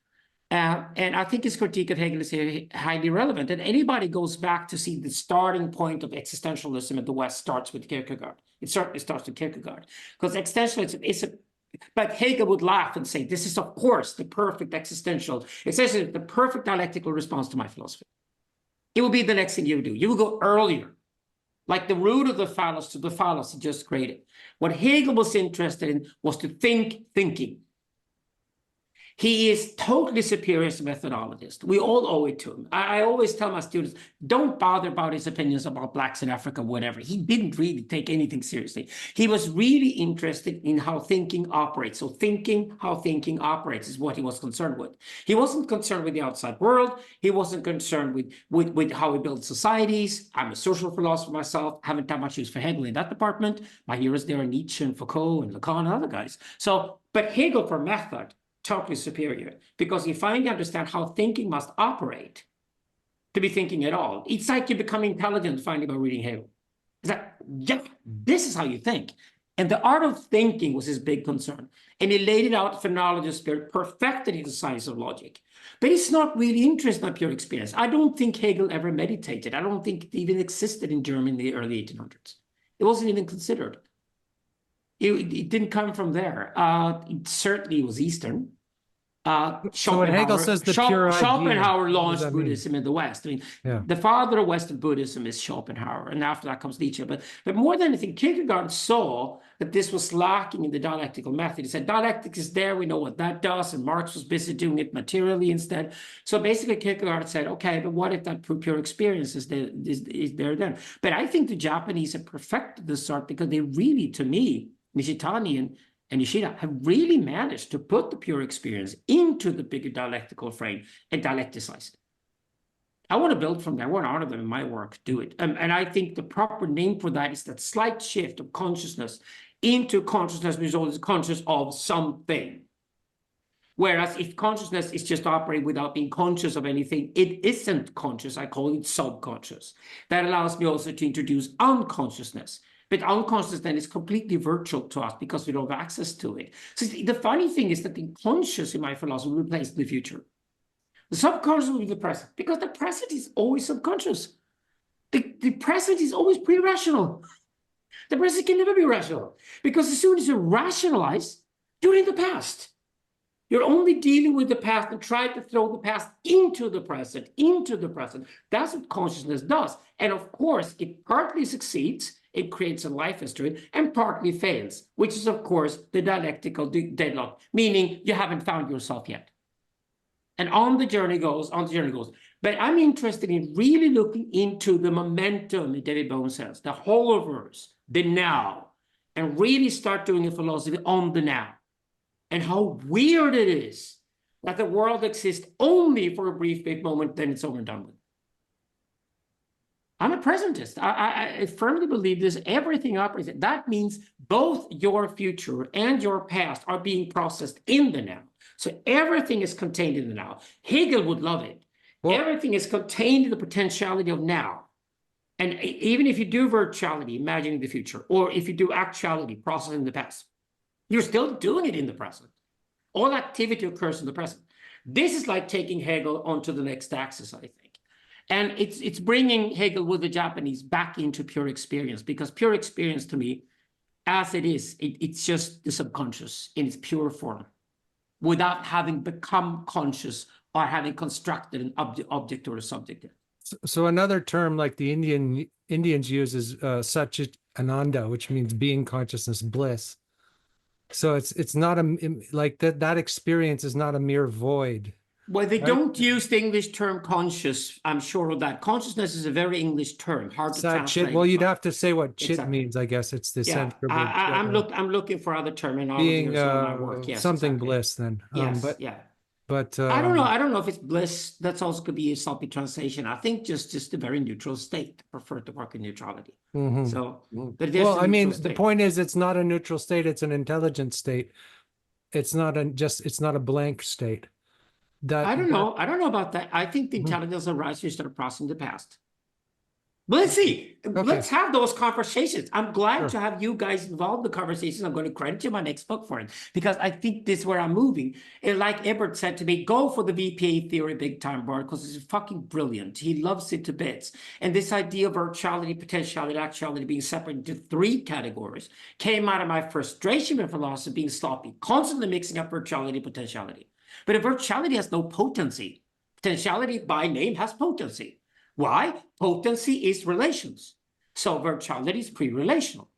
And I think his critique of Hegel is highly relevant. And anybody goes back to see the starting point of existentialism in the West starts with Kierkegaard. It certainly starts with Kierkegaard. Because existentialism is but Hegel would laugh and say, this is, of course, the perfect existential, essentially the perfect dialectical response to my philosophy. It will be the next thing you would do. You will go earlier. Like the root of the phallus to the phallus he just created. What Hegel was interested in was to think thinking. He is totally superior as a methodologist. We all owe it to him. I always tell my students, don't bother about his opinions about blacks in Africa, whatever. He didn't really take anything seriously. He was really interested in how thinking operates. So how thinking operates is what he was concerned with. He wasn't concerned with the outside world. He wasn't concerned with how we build societies. I'm a social philosopher myself. Haven't done much use for Hegel in that department. My heroes there are Nietzsche and Foucault and Lacan and other guys. But Hegel for method, totally superior, because you finally understand how thinking must operate to be thinking at all. It's like you become intelligent finally by reading Hegel. It's like, yeah, this is how you think. And the art of thinking was his big concern. And he laid it out, phenomenology of spirit, perfected in the science of logic. But he's not really interested in pure experience. I don't think Hegel ever meditated. I don't think it even existed in Germany in the early 1800s. It wasn't even considered. It didn't come from there. It certainly was Eastern. So when Hegel says the pure idea, Schopenhauer launched Buddhism in the West. I mean, yeah. The father of Western Buddhism is Schopenhauer, and after that comes Nietzsche. But more than anything, Kierkegaard saw that this was lacking in the dialectical method. He said, dialectics is there, we know what that does, and Marx was busy doing it materially instead. So basically, Kierkegaard said, okay, but what if that pure experience is there then? But I think the Japanese have perfected this art because they really, to me, Nishitani and Nishida have really managed to put the pure experience into the bigger dialectical frame and dialecticize it. I want to build from there. I want to honor them in my work, do it. And I think the proper name for that is that slight shift of consciousness into consciousness which is always conscious of something. Whereas if consciousness is just operating without being conscious of anything, it isn't conscious. I call it subconscious. That allows me also to introduce unconsciousness. But unconscious then is completely virtual to us because we don't have access to it. So the funny thing is that the conscious in my philosophy will replace the future. The subconscious will be the present because the present is always subconscious. The present is always pre-rational. The present can never be rational because as soon as you rationalize, you're in the past. You're only dealing with the past and try to throw the past into the present, into the present. That's what consciousness does. And of course, it partly succeeds, it creates a life history, and partly fails, which is, of course, the dialectical deadlock, meaning you haven't found yourself yet. And on the journey goes. But I'm interested in really looking into the momentum that David Bohm says, the holoverse, the now, and really start doing a philosophy on the now. And how weird it is that the world exists only for a brief big moment, then it's over and done with. I'm a presentist. I firmly believe this. Everything operates. That means both your future and your past are being processed in the now. So everything is contained in the now. Hegel would love it. Well, everything is contained in the potentiality of now. And even if you do virtuality, imagining the future, or if you do actuality, processing the past, you're still doing it in the present. All activity occurs in the present. This is like taking Hegel onto the next axis, I think. And it's bringing Hegel with the Japanese back into pure experience, because pure experience to me, as it is, it's just the subconscious in its pure form, without having become conscious or having constructed an object or a subject. So another term like the Indians use is Satchit Ananda, which means being consciousness, bliss. So it's not like that experience is not a mere void. Well, they don't use the English term conscious. I'm sure of that. Consciousness is a very English term, hard to translate. Well, you'd have to say what chit exactly. means, I guess. It's the yeah. I'm looking for other terminology. Being my work. Yes, something exactly. bliss then. Yes, But I don't know. I don't know if it's bliss. That's also could be a sloppy translation. I think just a very neutral state. I prefer to work in neutrality. Mm-hmm. So, but well, I mean, the point is, it's not a neutral state. It's an intelligent state. It's not a blank state. I don't know about that. I think the intelligence arises when you start processing the past. But let's see. Okay. Let's have those conversations. I'm glad to have you guys involved in the conversations. I'm going to credit you my next book for it, because I think this is where I'm moving. And like Ebert said to me, go for the VPA theory big time, Bart, because it's fucking brilliant. He loves it to bits. And this idea of virtuality, potentiality, actuality being separated into 3 categories came out of my frustration with philosophy being sloppy, constantly mixing up virtuality and potentiality. But if virtuality has no potency, potentiality by name has potency. Why? Potency is relations. So virtuality is pre-relational.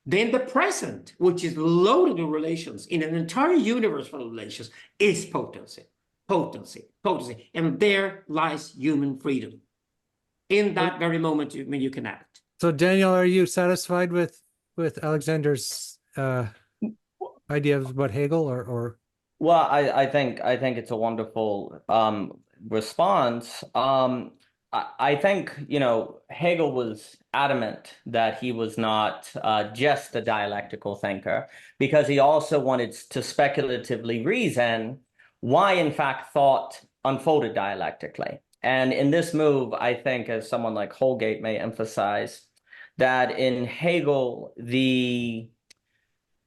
Then the present, which is loaded with relations in an entire universe full of relations, is potency. Potency. And there lies human freedom. In that very moment when you can act. So Daniel, are you satisfied with Alexander's idea of what Hegel or? Well, I think it's a wonderful response. I think, Hegel was adamant that he was not just a dialectical thinker, because he also wanted to speculatively reason why, in fact, thought unfolded dialectically. And in this move, I think, as someone like Holgate may emphasize, that in Hegel, the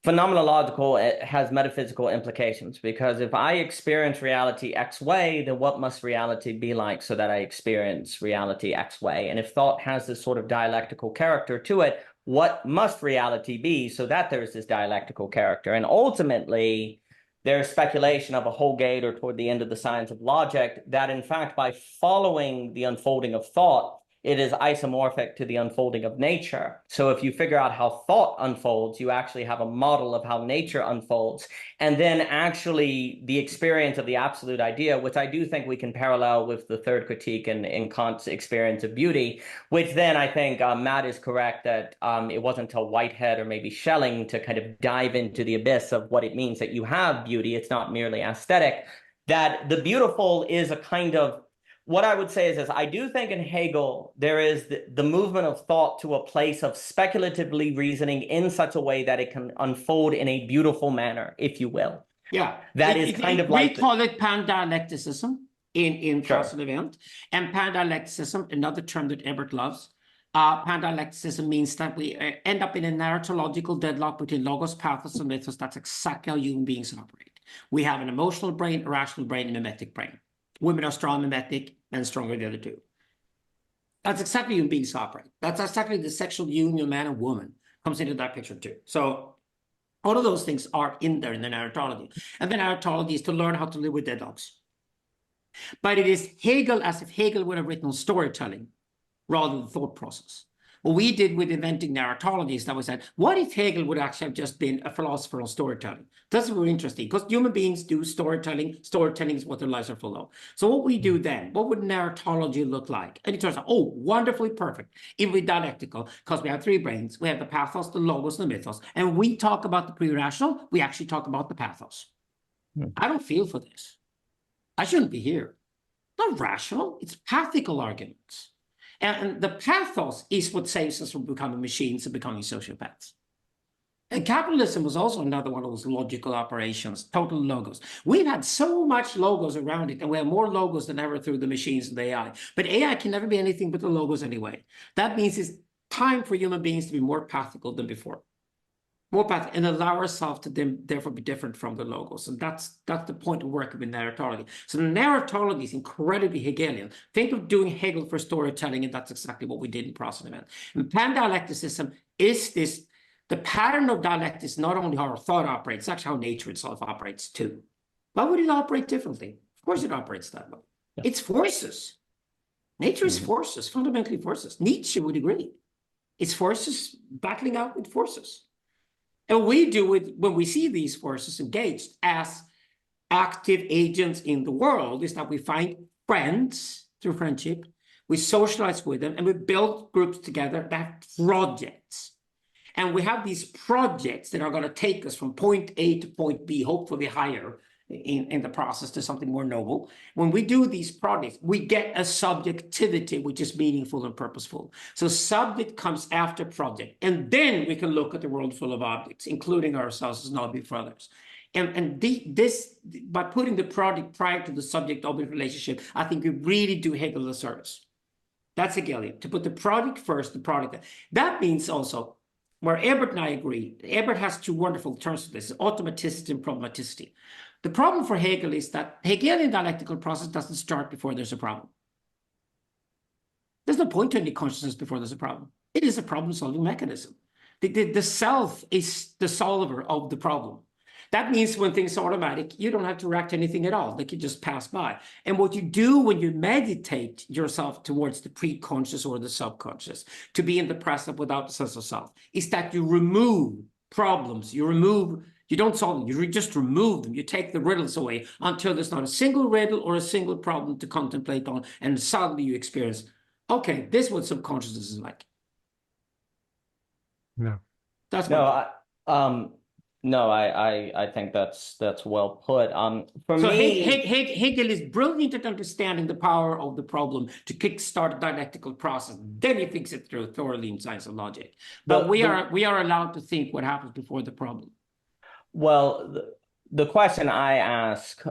phenomenological has metaphysical implications, because if I experience reality X way, then what must reality be like so that I experience reality X way? And if thought has this sort of dialectical character to it, what must reality be so that there is this dialectical character? And ultimately, there's speculation of a Holgate or toward the end of the science of logic that, in fact, by following the unfolding of thought, it is isomorphic to the unfolding of nature. So if you figure out how thought unfolds, you actually have a model of how nature unfolds. And then actually the experience of the absolute idea, which I do think we can parallel with the third critique in Kant's experience of beauty, which then I think Matt is correct that it wasn't until Whitehead or maybe Schelling to kind of dive into the abyss of what it means that you have beauty. It's not merely aesthetic, that the beautiful is a kind of, what I would say is this: I do think in Hegel, there is the movement of thought to a place of speculatively reasoning in such a way that it can unfold in a beautiful manner, if you will. Yeah. That is kind of like... We call it pandialecticism in Class and Event. And pandialecticism, another term that Ebert loves, pandialecticism means that we end up in a narratological deadlock between logos, pathos, and mythos. That's exactly how human beings operate. We have an emotional brain, a rational brain, and a mimetic brain. Women are strong mimetic, men stronger the other two. That's exactly human beings operate. That's exactly the sexual union of man and woman comes into that picture too. So All of those things are in there in the narratology. And the narratology is to learn how to live with deadlocks. But it is Hegel as if Hegel would have written storytelling rather than thought process. What we did with inventing narratology is that we said, what if Hegel would actually have just been a philosopher of storytelling? That's really interesting because human beings do storytelling. Storytelling is what their lives are full of. So what we do then, what would narratology look like? And it turns out, oh, wonderfully perfect. If we're dialectical, because we have three brains, we have the pathos, the logos, and the mythos. And we talk about the pre-rational, we actually talk about the pathos. I don't feel for this. I shouldn't be here. Not rational, it's pathical arguments. And the pathos is what saves us from becoming machines and becoming sociopaths. And capitalism was also another one of those logical operations, total logos. We've had so much logos around it, and we have more logos than ever through the machines and the AI. But AI can never be anything but the logos anyway. That means it's time for human beings to be more pathical than before. More path and allow ourselves to then therefore be different from the logos. And that's the point of working with narratology. So the narratology is incredibly Hegelian. Think of doing Hegel for storytelling, and that's exactly what we did in Process and Event. And pan-dialecticism is this, the pattern of dialectics is not only how our thought operates, it's actually how nature itself operates too. Why would it operate differently? Of course it operates that way. Yeah. It's forces. Nature is forces, fundamentally forces. Nietzsche would agree. It's forces battling out with forces. And we do it when we see these forces engaged as active agents in the world, is that we find friends through friendship, we socialize with them, and we build groups together that have projects. And we have these projects that are going to take us from point A to point B, hopefully higher in the process to something more noble. When we do these projects, we get a subjectivity which is meaningful and purposeful. So subject comes after project, and then we can look at the world full of objects, including ourselves as non-object for others. And this, by putting the project prior to the subject-object relationship, I think we really do Hegel a service. That's Hegelian, to put the project first, the product. That means also, where Ebert and I agree, Ebert has two wonderful terms for this, automaticity and problematicity. The problem for Hegel is that Hegelian dialectical process doesn't start before there's a problem. There's no point to any consciousness before there's a problem. It is a problem-solving mechanism. The self is the solver of the problem. That means when things are automatic, you don't have to react to anything at all. They can just pass by. And what you do when you meditate yourself towards the pre-conscious or the subconscious, to be in the present without a sense of self, is that you remove problems. You don't solve them, you just remove them. You take the riddles away until there's not a single riddle or a single problem to contemplate on, and suddenly you experience, okay, this is what subconsciousness is like. No. That's what I think that's well put. For so me, Hegel is brilliant at understanding the power of the problem to kickstart a dialectical process. Then he thinks it through thoroughly in science and logic. But we are allowed to think what happens before the problem. Well, the question I ask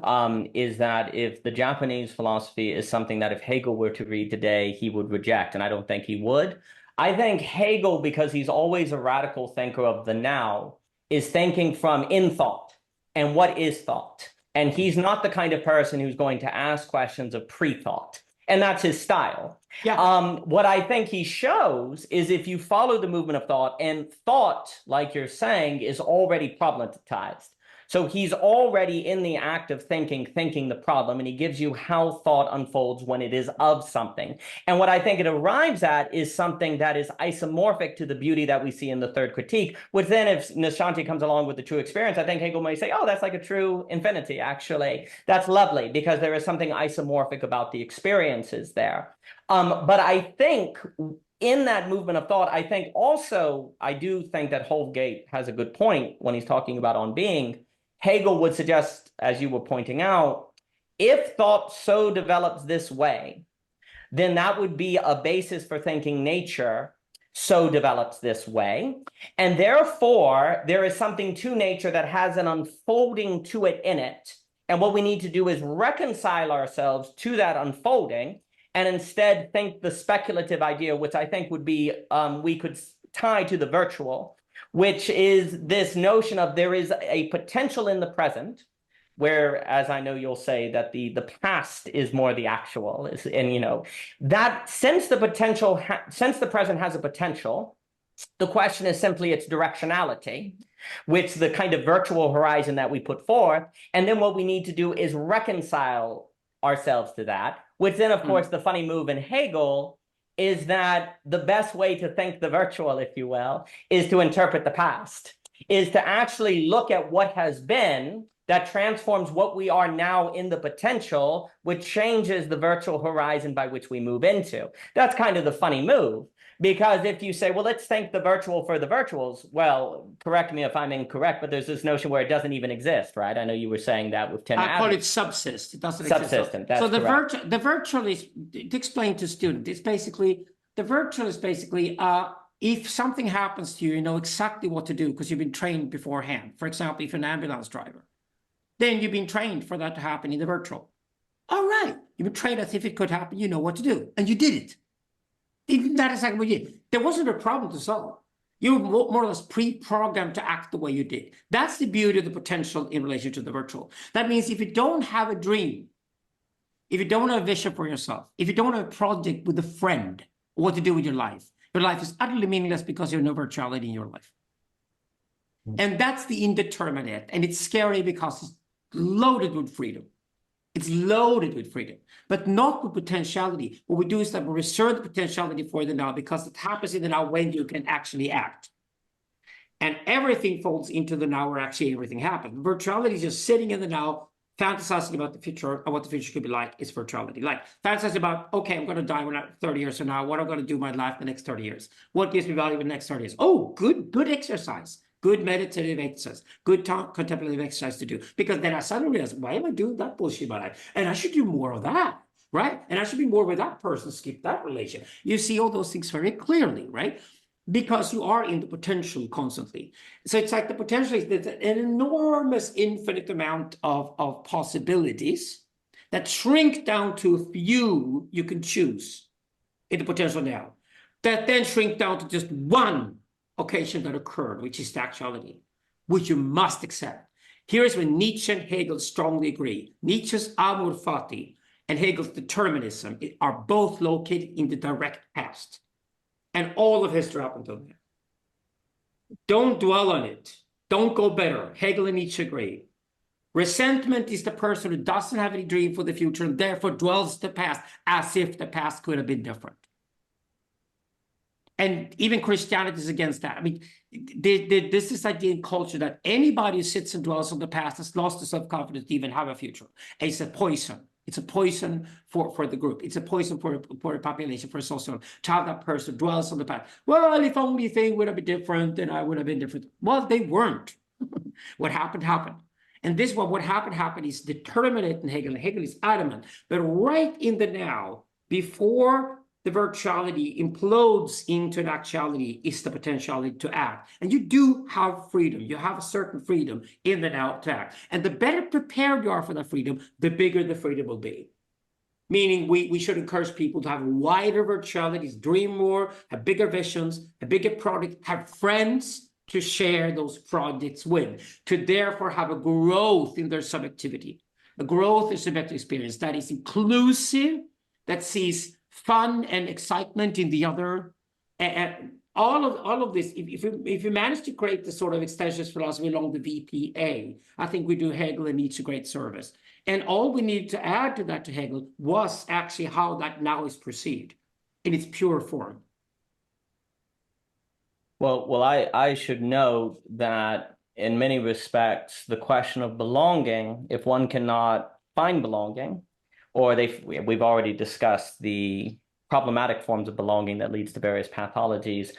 is that if the Japanese philosophy is something that if Hegel were to read today, he would reject, and I don't think he would. I think Hegel, because he's always a radical thinker of the now, is thinking from in thought and what is thought. And he's not the kind of person who's going to ask questions of pre-thought. And that's his style. Yeah. What I think he shows is if you follow the movement of thought, and thought, like you're saying, is already problematized. So he's already in the act of thinking the problem, and he gives you how thought unfolds when it is of something. And what I think it arrives at is something that is isomorphic to the beauty that we see in the third critique, which then if Nishanti comes along with the true experience, I think Hegel may say, oh, that's like a true infinity, actually. That's lovely, because there is something isomorphic about the experiences there. But I think in that movement of thought, I do think that Holgate has a good point when he's talking about on being. Hegel would suggest, as you were pointing out, if thought so develops this way, then that would be a basis for thinking nature so develops this way. And therefore, there is something to nature that has an unfolding to it in it. And what we need to do is reconcile ourselves to that unfolding and instead think the speculative idea, which I think would be, we could tie to the virtual, which is this notion of there is a potential in the present, where, as I know you'll say, that the past is more the actual, and that since the present has a potential, The question is simply its directionality, which the kind of virtual horizon that we put forth. And then what we need to do is reconcile ourselves to that, which then, of course, the funny move in Hegel is that the best way to think the virtual, if you will, is to interpret the past, is to actually look at what has been that transforms what we are now in the potential, which changes the virtual horizon by which we move into. That's kind of the funny move. Because if you say, well, let's thank the virtual for the virtuals, well, correct me if I'm incorrect, but there's this notion where it doesn't even exist, right? I know you were saying that with Tim. I call it subsist. It doesn't exist. Subsistent, that's so the correct. the virtual is, to explain to students, it's basically, the virtual is basically, if something happens to you, you know exactly what to do because you've been trained beforehand. For example, if you're an ambulance driver, then you've been trained for that to happen in the virtual. All right, you've been trained as if it could happen, you know what to do, and you did it. That is exactly what you did. There wasn't a problem to solve. You were more or less pre-programmed to act the way you did. That's the beauty of the potential in relation to the virtual. That means if you don't have a dream, if you don't have a vision for yourself, if you don't have a project with a friend, what to do with your life is utterly meaningless because there's no virtuality in your life. And that's the indeterminate. And it's scary because it's loaded with freedom. It's loaded with freedom, but not with potentiality. What we do is that we reserve the potentiality for the now because it happens in the now when you can actually act. And everything folds into the now where actually everything happens. Virtuality is just sitting in the now, fantasizing about the future and what the future could be like is virtuality. Like fantasizing about, okay, I'm going to die when I'm 30 years from now. What am I going to do in my life the next 30 years? What gives me value in the next 30 years? Oh, good exercise. Good meditative exercise, good contemplative exercise to do. Because then I suddenly realize, why am I doing that bullshit in my life? And I should do more of that, right? And I should be more with that person, skip that relation. You see all those things very clearly, right? Because you are in the potential constantly. So it's like the potential is an enormous infinite amount of possibilities that shrink down to a few you can choose in the potential now. That then shrink down to just one occasion that occurred, which is the actuality, which you must accept. Here is when Nietzsche and Hegel strongly agree. Nietzsche's amor fati and Hegel's determinism are both located in the direct past and all of history up until then. Don't dwell on it. Don't go better. Hegel and Nietzsche agree. Resentment is the person who doesn't have any dream for the future and therefore dwells the past as if the past could have been different. And even Christianity is against that. I mean, this is idea in culture that anybody who sits and dwells on the past has lost the self-confidence to even have a future. It's a poison. It's a poison for the group. It's a poison for a population, for a social, to have that person dwells on the past. Well, if only thing would have been different, then I would have been different. Well, they weren't. What happened, happened. And this what happened is determinate in Hegel. And Hegel is adamant. But right in the now, before the virtuality implodes into an actuality is the potentiality to act. And you do have freedom. You have a certain freedom in the now to act. And the better prepared you are for that freedom, the bigger the freedom will be. Meaning we should encourage people to have wider virtualities, dream more, have bigger visions, a bigger product, have friends to share those projects with, to therefore have a growth in their subjectivity, a growth in subjective experience that is inclusive, that sees fun and excitement in the other, and all of this. If you manage to create the sort of extensionist philosophy along the VPA, I think we do Hegel and Nietzsche a great service. And all we need to add to that to Hegel was actually how that now is perceived in its pure form. Well, I should note that in many respects, the question of belonging, if one cannot find belonging, or we've already discussed the problematic forms of belonging that leads to various pathologies.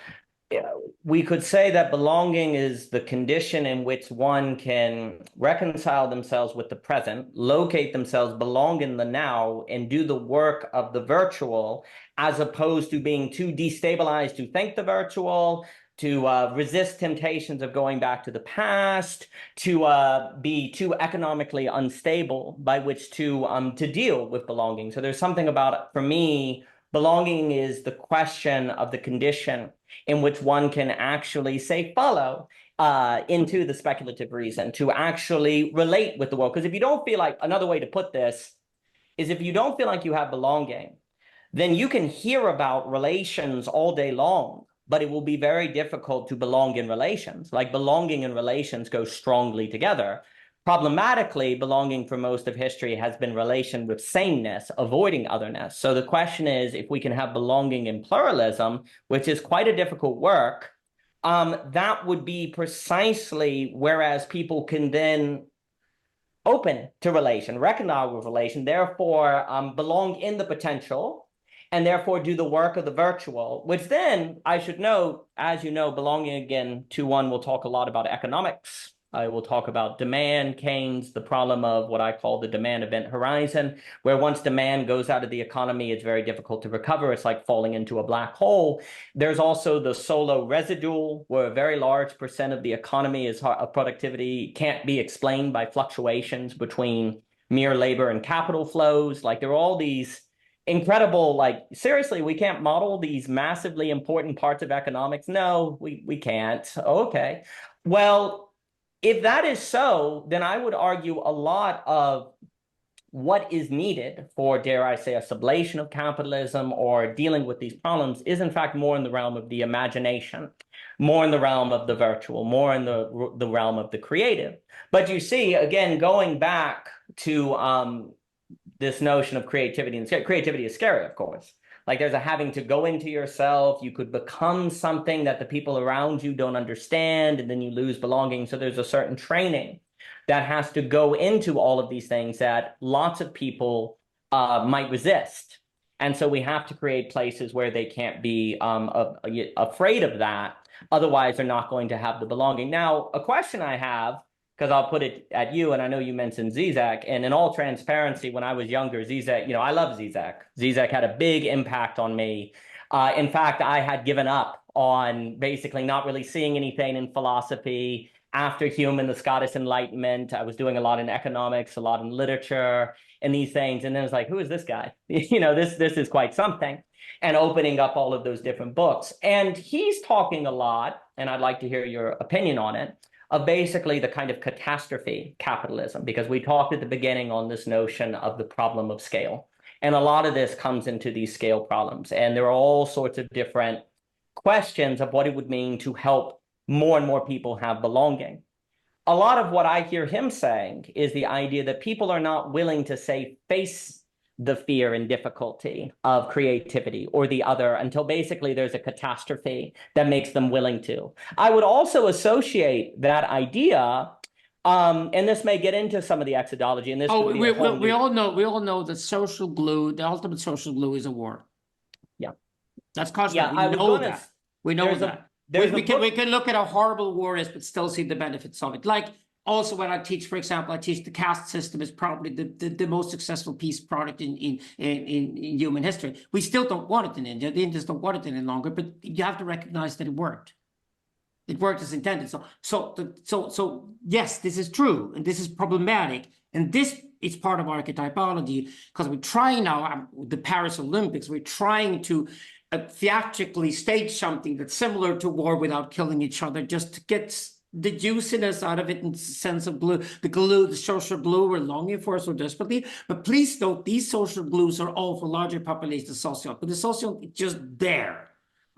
We could say that belonging is the condition in which one can reconcile themselves with the present, locate themselves, belong in the now, and do the work of the virtual, as opposed to being too destabilized to think the virtual, to resist temptations of going back to the past, to be too economically unstable by which to deal with belonging. So there's something about, for me, belonging is the question of the condition in which one can actually, say, follow into the speculative reason, to actually relate with the world. Because if you don't feel like, another way to put this is if you don't feel like you have belonging, then you can hear about relations all day long. but it will be very difficult to belong in relations. Like belonging and relations go strongly together. Problematically, belonging for most of history has been relation with sameness, avoiding otherness. So the question is, if we can have belonging in pluralism, which is quite a difficult work, that would be precisely whereas people can then open to relation, recognize with relation, therefore belong in the potential, and therefore do the work of the virtual, which then I should note, as you know, belonging again to one, we'll talk a lot about economics. I will talk about demand, Keynes, the problem of what I call the demand event horizon, where once demand goes out of the economy, it's very difficult to recover. It's like falling into a black hole. There's also the solo residual, where a very large percent of the economy is productivity can't be explained by fluctuations between mere labor and capital flows. Like there are all these incredible, like, seriously, we can't model these massively important parts of economics. No, we can't. Okay. Well, if that is so, then I would argue a lot of what is needed for, dare I say, a sublation of capitalism or dealing with these problems is in fact more in the realm of the imagination, more in the realm of the virtual, more in the realm of the creative. But you see, again, going back to this notion of creativity, and creativity is scary, of course. Like there's a having to go into yourself. You could become something that the people around you don't understand, and then you lose belonging. So there's a certain training that has to go into all of these things that lots of people might resist. And so we have to create places where they can't be afraid of that. Otherwise, they're not going to have the belonging. Now, a question I have, because I'll put it at you, and I know you mentioned Zizek, and in all transparency, when I was younger, Zizek, I love Zizek. Zizek had a big impact on me. In fact, I had given up on basically not really seeing anything in philosophy. After Hume and the Scottish Enlightenment, I was doing a lot in economics, a lot in literature, and these things. And then it's like, who is this guy? This is quite something. And opening up all of those different books. And he's talking a lot, and I'd like to hear your opinion on it, of basically the kind of catastrophe capitalism, because we talked at the beginning on this notion of the problem of scale. And a lot of this comes into these scale problems. And there are all sorts of different questions of what it would mean to help more and more people have belonging. A lot of what I hear him saying is the idea that people are not willing to face the fear and difficulty of creativity or the other until basically there's a catastrophe that makes them willing to. I would also associate that idea, and this may get into some of the exodology, and this we all know that social glue, the ultimate social glue is a war. Yeah. That's constant. Yeah, we know that. We can look at how horrible war is, but still see the benefits of it. Like, also, when I teach, for example, I teach the caste system is probably the most successful peace product in human history. We still don't want it in India. The Indians don't want it any longer, but you have to recognize that it worked. It worked as intended. So yes, this is true, and this is problematic, and this is part of archetypology, because we're trying now, the Paris Olympics, we're trying to theatrically stage something that's similar to war without killing each other, just to get the juiciness out of it in the sense of glue, the social glue we're longing for so desperately. But please note, these social glues are all for larger populations of Socium, but the Socium is just there.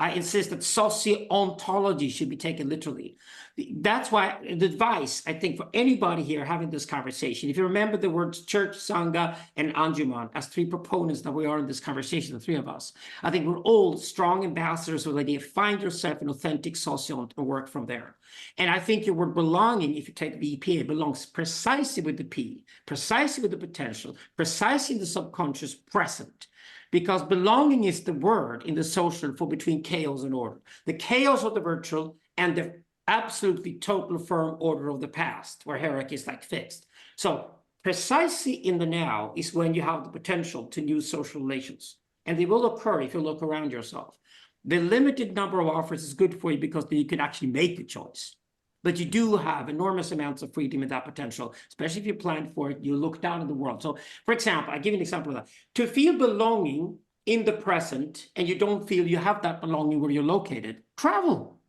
I insist that socio-ontology should be taken literally. That's why the advice, I think, for anybody here having this conversation, if you remember the words church, sangha, and anjuman as three proponents that we are in this conversation, the three of us, I think we're all strong ambassadors of the idea, find yourself an authentic socio and work from there. And I think your word belonging, if you take the EPA, belongs precisely with the P, precisely with the potential, precisely in the subconscious present. Because belonging is the word in the social for between chaos and order. The chaos of the virtual and the absolutely total firm order of the past, where hierarchy is like fixed. So precisely in the now is when you have the potential to new social relations. And they will occur if you look around yourself. The limited number of offers is good for you because then you can actually make the choice. But you do have enormous amounts of freedom in that potential, especially if you plan for it, you look down at the world. So, for example, I give you an example of that. To feel belonging in the present and you don't feel you have that belonging where you're located, travel.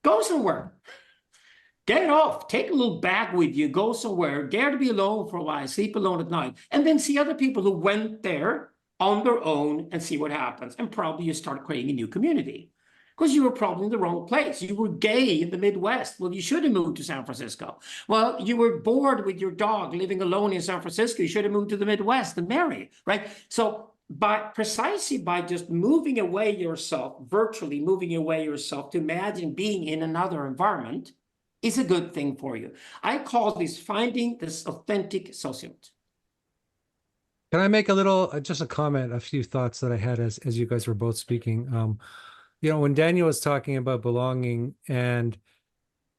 Go somewhere. Get off. Take a little bag with you. Go somewhere. Dare to be alone for a while. Sleep alone at night. And then see other people who went there on their own and see what happens. And probably you start creating a new community. Because you were probably in the wrong place. You were gay in the Midwest. Well, you should have moved to San Francisco. Well, you were bored with your dog living alone in San Francisco. You should have moved to the Midwest and marry, right? So precisely by just moving away yourself, virtually moving away yourself to imagine being in another environment is a good thing for you. I call this finding this authentic socium. Can I make a little, just a comment, a few thoughts that I had as you guys were both speaking? You know, when Daniel was talking about belonging, and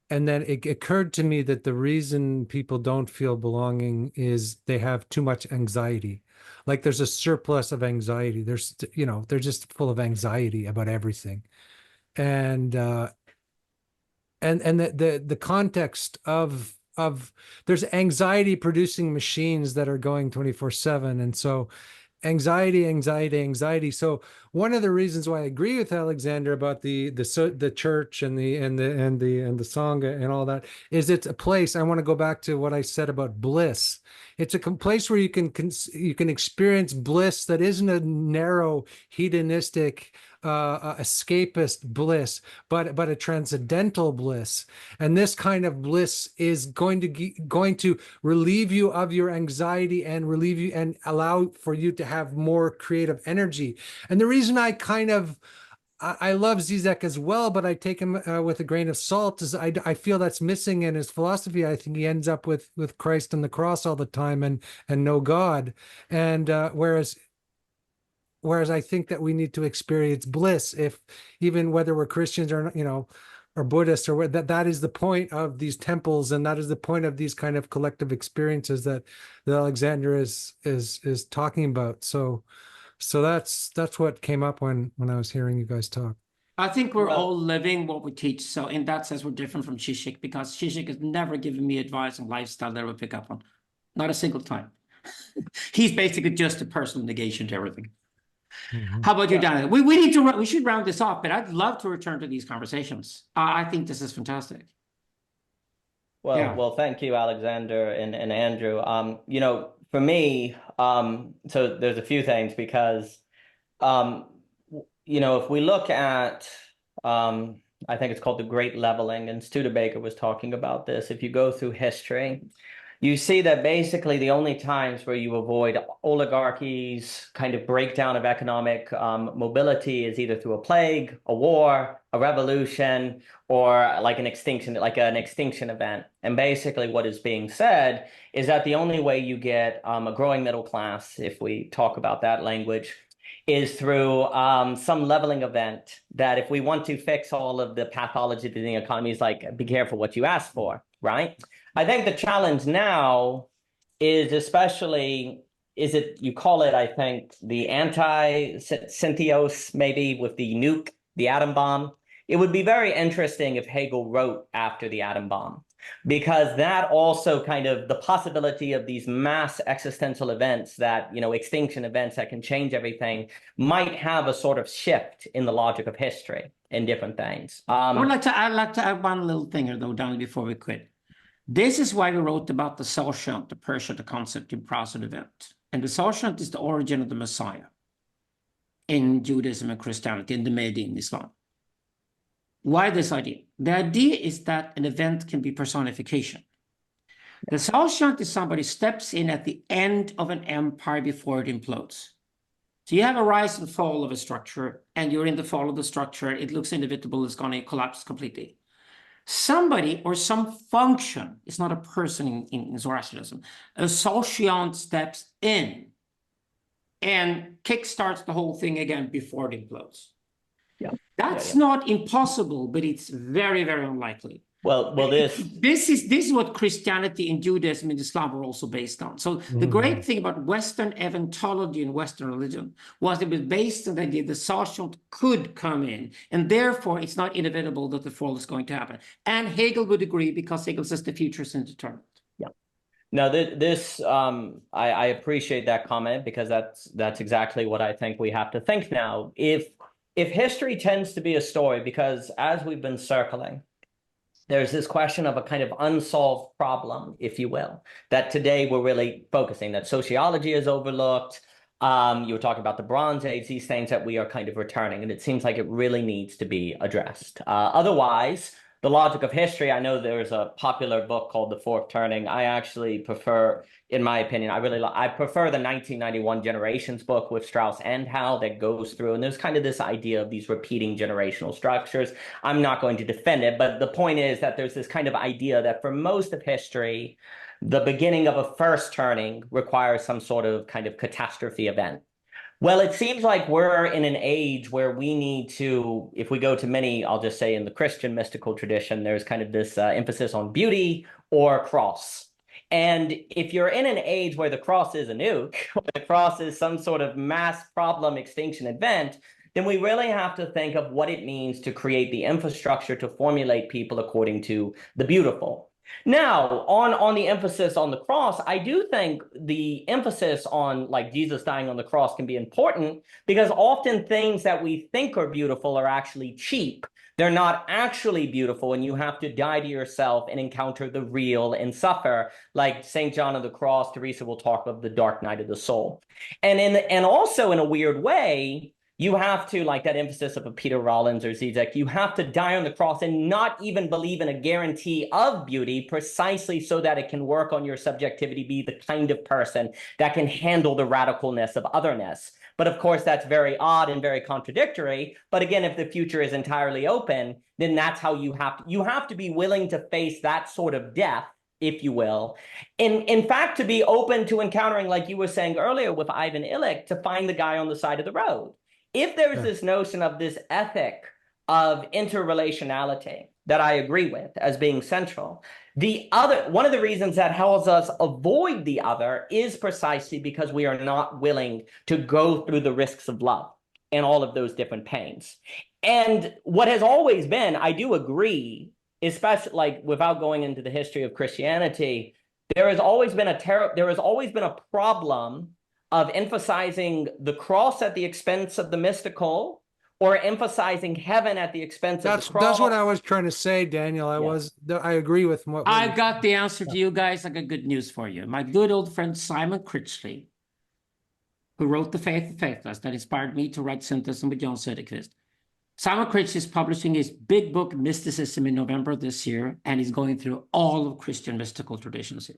then it occurred to me that the reason people don't feel belonging is they have too much anxiety. Like there's a surplus of anxiety. There's, you know, they're just full of anxiety about everything. And the context of there's anxiety producing machines that are going 24/7. And so anxiety. So one of the reasons why I agree with Alexander about the church and the sangha and all that is it's a place. I want to go back to what I said about bliss. It's a place where you can experience bliss that isn't a narrow hedonistic escapist bliss, but a transcendental bliss. And this kind of bliss is going to relieve you of your anxiety and relieve you and allow for you to have more creative energy. And the reason I love Zizek as well, but I take him with a grain of salt, is I feel that's missing in his philosophy. I think he ends up with Christ and the cross all the time and no God. And whereas I think that we need to experience bliss, if even whether we're Christians or, you know, or Buddhists, or that is the point of these temples, and that is the point of these kind of collective experiences that Alexander is talking about. So that's what came up when I was hearing you guys talk. I think we're all living what we teach. So in that sense, we're different from Zizek, because Zizek has never given me advice on lifestyle that I would pick up on. Not a single time. He's basically just a personal negation to everything. Mm-hmm. How about you, Daniel? We should round this off, but I'd love to return to these conversations. I think this is fantastic. Well, thank you, Alexander and Andrew. You know, for me, so there's a few things, because, you know, if we look at, I think it's called the Great Leveling, and Studebaker was talking about this. If you go through history, you see that basically the only times where you avoid oligarchies, kind of breakdown of economic mobility, is either through a plague, a war, a revolution, or like an extinction event. And basically what is being said is that the only way you get a growing middle class, if we talk about that language, is through some leveling event, that if we want to fix all of the pathology of the economy, is like, be careful what you ask for, right? I think the challenge now is you call it, I think, the anti-syntheos, maybe, with the nuke, the atom bomb. It would be very interesting if Hegel wrote after the atom bomb, because that also kind of the possibility of these mass existential events that, you know, extinction events that can change everything, might have a sort of shift in the logic of history in different things. I'd like to add one little thing here, though, Daniel, before we quit. This is why we wrote about the Socium, the Persia, the concept in process event. And the Socium is the origin of the Messiah in Judaism and Christianity, in the Mead in Islam. Why this idea? The idea is that an event can be personification. The Socium is somebody steps in at the end of an empire before it implodes. So you have a rise and fall of a structure, and you're in the fall of the structure. It looks inevitable. It's going to collapse completely. Somebody or some function, it's not a person in Zoroastrianism, a Socium steps in and kickstarts the whole thing again before it implodes. Yeah. That's not impossible, but it's very, very unlikely. Well, this is what Christianity and Judaism and Islam are also based on. So the great thing about Western eventology and Western religion was it was based on the idea the Socium could come in, and therefore it's not inevitable that the fall is going to happen. And Hegel would agree, because Hegel says the future is indeterminate. Yeah. Now, I appreciate that comment, because that's exactly what I think we have to think now. If history tends to be a story, because as we've been circling, there's this question of a kind of unsolved problem, if you will, that today we're really focusing, that sociology is overlooked, You were talking about the Bronze Age, these things that we are kind of returning, and it seems like it really needs to be addressed. Otherwise, the logic of history, I know there's a popular book called The Fourth Turning. I actually prefer, in my opinion, I prefer the 1991 Generations book with Strauss and Howe that goes through, and there's kind of this idea of these repeating generational structures. I'm not going to defend it, but the point is that there's this kind of idea that for most of history, the beginning of a first turning requires some sort of kind of catastrophe event. Well, it seems like we're in an age where we need to, if we go to many, I'll just say in the Christian mystical tradition, there's kind of this emphasis on beauty or cross. And if you're in an age where the cross is a nuke, or the cross is some sort of mass problem extinction event, then we really have to think of what it means to create the infrastructure to formulate people according to the beautiful. Now, on the emphasis on the cross, I do think the emphasis on like Jesus dying on the cross can be important because often things that we think are beautiful are actually cheap. They're not actually beautiful, and you have to die to yourself and encounter the real and suffer. Like St. John of the Cross, Teresa will talk of the dark night of the soul. And also in a weird way, you have to, like that emphasis of a Peter Rollins or Zizek, you have to die on the cross and not even believe in a guarantee of beauty precisely so that it can work on your subjectivity, be the kind of person that can handle the radicalness of otherness. But of course, that's very odd and very contradictory. But again, if the future is entirely open, then that's how you have to be willing to face that sort of death, if you will. In fact, to be open to encountering, like you were saying earlier with Ivan Illich, to find the guy on the side of the road. If there's this notion of this ethic of interrelationality that I agree with as being central, one of the reasons that helps us avoid the other is precisely because we are not willing to go through the risks of love and all of those different pains. And what has always been, I do agree, especially like without going into the history of Christianity, there has always been a problem of emphasizing the cross at the expense of the mystical, or emphasizing heaven at the expense of the cross. That's what I was trying to say, Daniel. I agree with what I've got the answer to you guys. I got good news for you. My good old friend Simon Critchley, who wrote The Faith of Faithless, that inspired me to write Synthesis with John Söderqvist. Simon Critchley is publishing his big book, Mysticism, in November this year, and he's going through all of Christian mystical traditions here.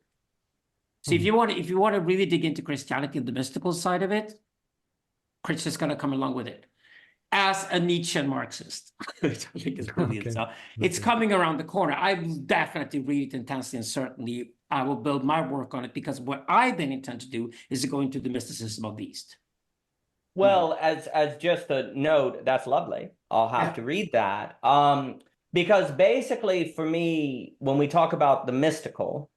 So if you want to really dig into Christianity and the mystical side of it, Critchley is going to come along with it as a Nietzschean Marxist, which I think is brilliant. Okay. So it's coming around the corner. I will definitely read it intensely, and certainly I will build my work on it, because what I then intend to do is to go into the mysticism of the East. Well, as just a note, that's lovely. I'll have to read that. Because basically for me, when we talk about the mystical,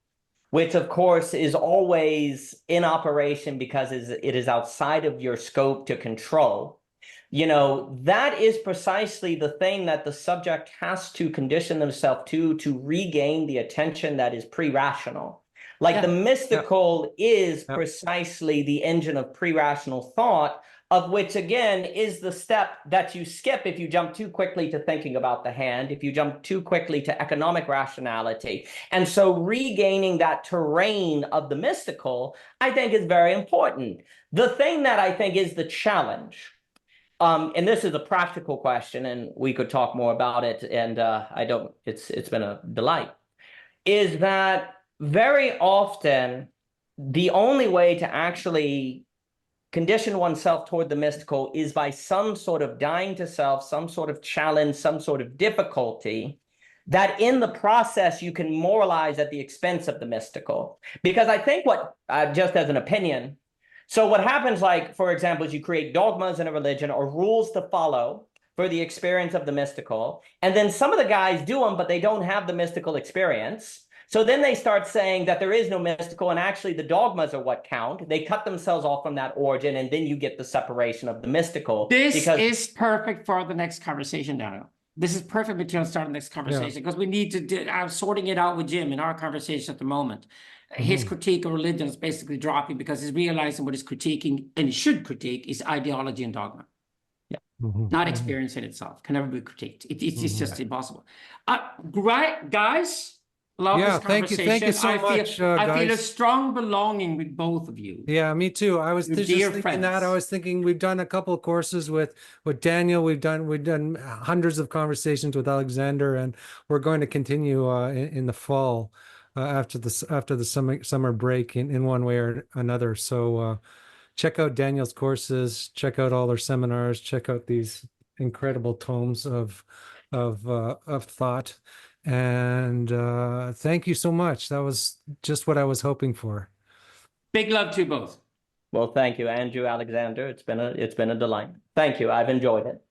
which of course is always in operation because it is outside of your scope to control, you know, that is precisely the thing that the subject has to condition themselves to regain the attention that is pre-rational. Like the mystical is precisely the engine of pre-rational thought, of which, again, is the step that you skip if you jump too quickly to thinking about the hand, if you jump too quickly to economic rationality. And so regaining that terrain of the mystical, I think, is very important. The thing that I think is the challenge, and this is a practical question, and we could talk more about it, and it's been a delight, is that very often the only way to actually condition oneself toward the mystical is by some sort of dying to self, some sort of challenge, some sort of difficulty, that in the process you can moralize at the expense of the mystical. Because I think just as an opinion, so what happens, like, for example, is you create dogmas in a religion or rules to follow for the experience of the mystical, and then some of the guys do them, but they don't have the mystical experience. So then they start saying that there is no mystical, and actually the dogmas are what count. They cut themselves off from that origin, and then you get the separation of the mystical. This is perfect for the next conversation, Daniel. This is perfect material to start the next conversation, because we need to do, I'm sorting it out with Jim in our conversation at the moment. His critique of religion is basically dropping because he's realizing what he's critiquing, and he should critique, is ideology and dogma. Not experience in itself. Can never be critiqued. It's just impossible. Right, guys? Love Yeah, this conversation. thank you so I much, feel I feel a guys. strong belonging with both of you. Yeah, me too. I was You're just dear thinking that. I friends. was thinking we've done a couple of courses with Daniel. We've done hundreds of conversations with Alexander, and we're going to continue in the fall after the summer break in one way or another. So check out Daniel's courses, check out all their seminars, check out these incredible tomes of thought. And thank you so much. That was just what I was hoping for. Big love to you both. Well, thank you, Andrew, Alexander. It's been a delight. Thank you. I've enjoyed it.